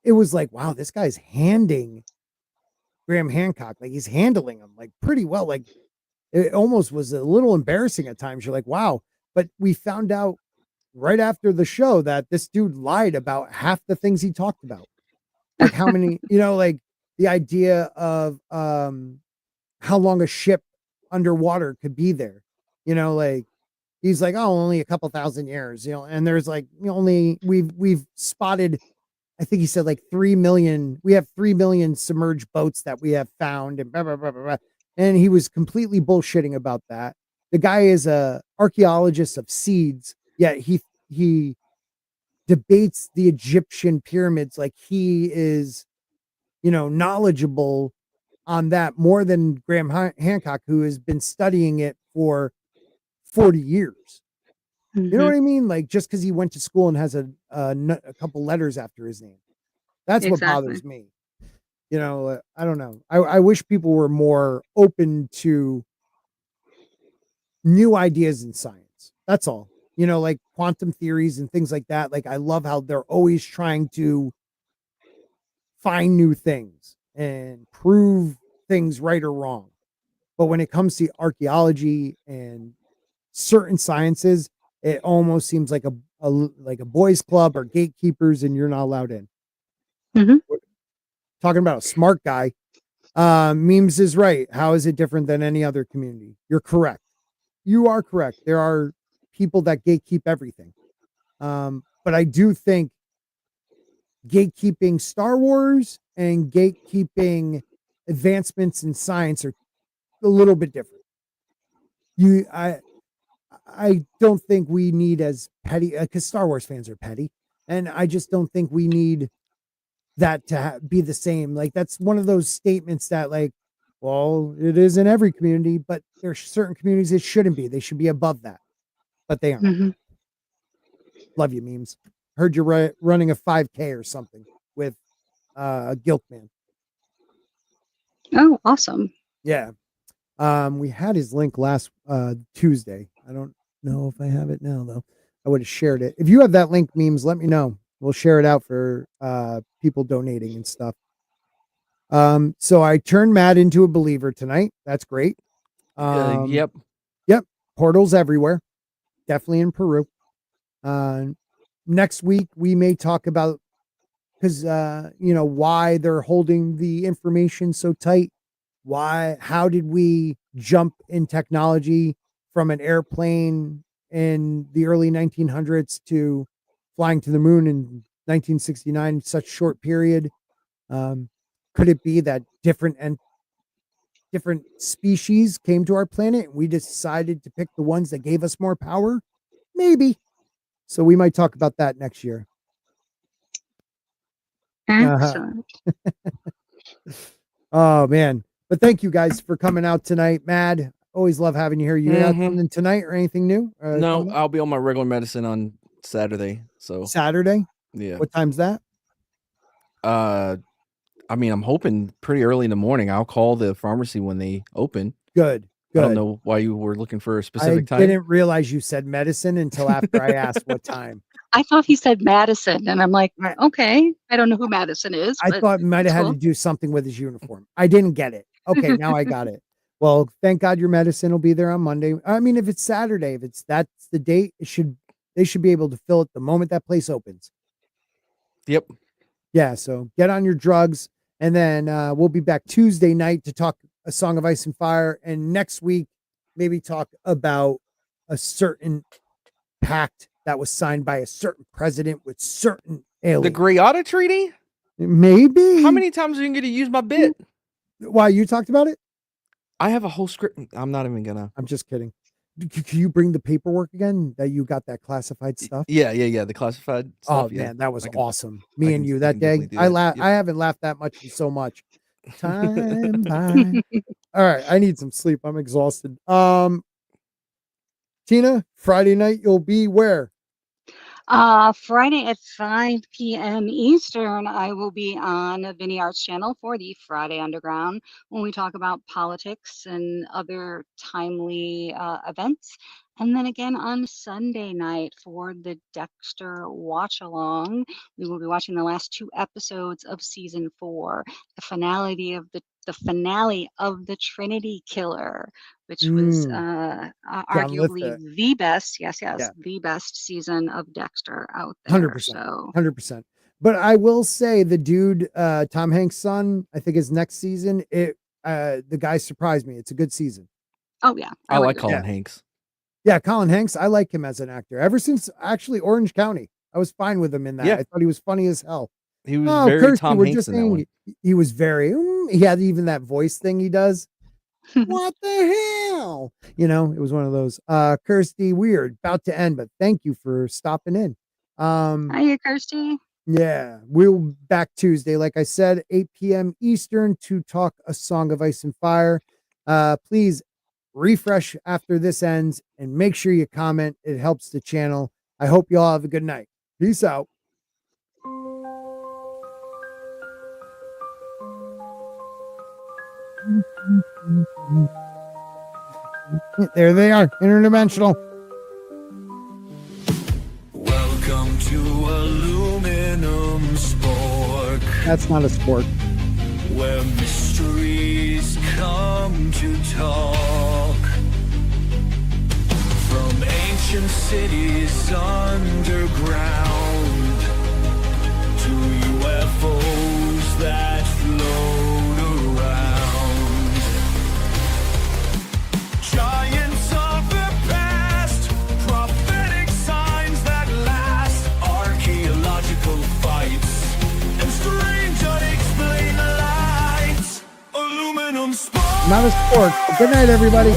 Speaker 2: it was like, wow, this guy's handing Graham Hancock, like he's handling him like pretty well. Like it almost was a little embarrassing at times. You're like, wow. But we found out right after the show that this dude lied about half the things he talked about. Like how many, like the idea of how long a ship underwater could be there. Like he's like, oh, only a couple thousand years, and there's like we've spotted, I think he said like 3 million. We have 3 million submerged boats that we have found, and blah, blah, blah, blah, blah. And he was completely bullshitting about that. The guy is a archaeologist of seeds, yet he debates the Egyptian pyramids like he is, knowledgeable on that more than Graham Hancock, who has been studying it for 40 years. You know what I mean? Like just because he went to school and has a couple letters after his name. That's what bothers me. I don't know. I wish people were more open to new ideas in science. That's all. Like quantum theories and things like that. Like I love how they're always trying to find new things and prove things right or wrong. But when it comes to archaeology and certain sciences, it almost seems like a boys club or gatekeepers, and you're not allowed in. Talking about a smart guy, memes is right. How is it different than any other community? You're correct. You are correct. There are people that gatekeep everything. But I do think gatekeeping Star Wars and gatekeeping advancements in science are a little bit different. I don't think we need as petty, because Star Wars fans are petty, and I just don't think we need that to be the same. Like that's one of those statements that like, well, it is in every community, but there's certain communities it shouldn't be. They should be above that, but they aren't. Love you, memes. Heard you're running a 5K or something with Gilkman.
Speaker 3: Oh, awesome.
Speaker 2: Yeah. We had his link last Tuesday. I don't know if I have it now though. I would have shared it. If you have that link, memes, let me know. We'll share it out for people donating and stuff. So I turned Matt into a believer tonight. That's great.
Speaker 4: Yep.
Speaker 2: Portals everywhere. Definitely in Peru. Next week we may talk about because why they're holding the information so tight. How did we jump in technology from an airplane in the early 1900s to flying to the moon in 1969 in such short period? Could it be that different species came to our planet and we decided to pick the ones that gave us more power? Maybe. So we might talk about that next year.
Speaker 3: Excellent.
Speaker 2: Oh man. But thank you guys for coming out tonight. Mad, always love having you here. You got something tonight or anything new?
Speaker 4: No, I'll be on my regular medicine on Saturday. So
Speaker 2: Saturday?
Speaker 4: Yeah.
Speaker 2: What time's that?
Speaker 4: I mean, I'm hoping pretty early in the morning. I'll call the pharmacy when they open.
Speaker 2: Good.
Speaker 4: I don't know why you were looking for a specific time.
Speaker 2: I didn't realize you said medicine until after I asked what time.
Speaker 3: I thought he said Madison, and I'm like, okay, I don't know who Madison is.
Speaker 2: I
Speaker 3: but
Speaker 2: thought it might have
Speaker 3: that's
Speaker 2: had
Speaker 3: cool.
Speaker 2: to do something with his uniform. I didn't get it. Okay, now I got it. Well, thank God your medicine will be there on Monday. I mean, if it's Saturday, if that's the date, they should be able to fill it the moment that place opens.
Speaker 4: Yep.
Speaker 2: Yeah, so get on your drugs, and then we'll be back Tuesday night to talk A Song of Ice and Fire, and next week maybe talk about a certain pact that was signed by a certain president with certain aliens.
Speaker 4: The Greata Treaty?
Speaker 2: Maybe.
Speaker 4: How many times are you going to use my bit?
Speaker 2: Why, you talked about it?
Speaker 4: I have a whole script. I'm not even gonna.
Speaker 2: I'm just kidding. Can you bring the paperwork again that you got that classified stuff?
Speaker 4: Yeah. The classified
Speaker 2: Oh
Speaker 4: stuff. Yeah.
Speaker 2: man, that was
Speaker 4: I can-
Speaker 2: awesome. Me and
Speaker 4: can-
Speaker 2: you
Speaker 4: I
Speaker 2: that
Speaker 4: can
Speaker 2: day.
Speaker 4: definitely do that. Yep.
Speaker 2: I haven't laughed that much in so much. Time by. All right, I need some sleep. I'm exhausted. Tina, Friday night you'll be where?
Speaker 3: Friday at 5 p.m. Eastern, I will be on Vinny Arts channel for the Friday Underground when we talk about politics and other timely events. And then again on Sunday night for the Dexter Watch Along, we will be watching the last 2 episodes of season 4, the finale of the Trinity Killer, which was arguably
Speaker 2: Lithgow.
Speaker 3: the best, yeah. The best season of Dexter out there.
Speaker 2: 100%.
Speaker 3: So
Speaker 2: 100%. But I will say the dude, Tom Hanks' son, I think his next season, the guy surprised me. It's a good season.
Speaker 3: oh yeah,
Speaker 4: I
Speaker 3: would
Speaker 4: like
Speaker 3: agree.
Speaker 4: Colin Hanks.
Speaker 2: Yeah, Colin Hanks, I like him as an actor. Ever since actually Orange County, I was fine with him in that.
Speaker 4: Yeah.
Speaker 2: I thought he was funny as hell.
Speaker 4: He was very
Speaker 2: Kirsty,
Speaker 4: Tom
Speaker 2: we're
Speaker 4: Hanks
Speaker 2: just
Speaker 4: in that one.
Speaker 2: he was very, he had even that voice thing he does. What the hell? You know, it was one of those. Kirsty, weird, about to end, but thank you for stopping in.
Speaker 3: Hiya, Kirsty.
Speaker 2: Yeah, we'll be back Tuesday, like I said, 8 p.m. Eastern to talk A Song of Ice and Fire. Please refresh after this ends and make sure you comment. It helps the channel. I hope you all have a good night. Peace out. There they are, interdimensional.
Speaker 1: Welcome to Aluminum Spork,
Speaker 2: That's not a sport.
Speaker 1: where mysteries come to talk. From ancient cities underground to UFOs that float around. Giants of the past, prophetic signs that last, archaeological fights, and strange unexplained lights. Aluminum Spork.
Speaker 2: Not a sport. Good night, everybody.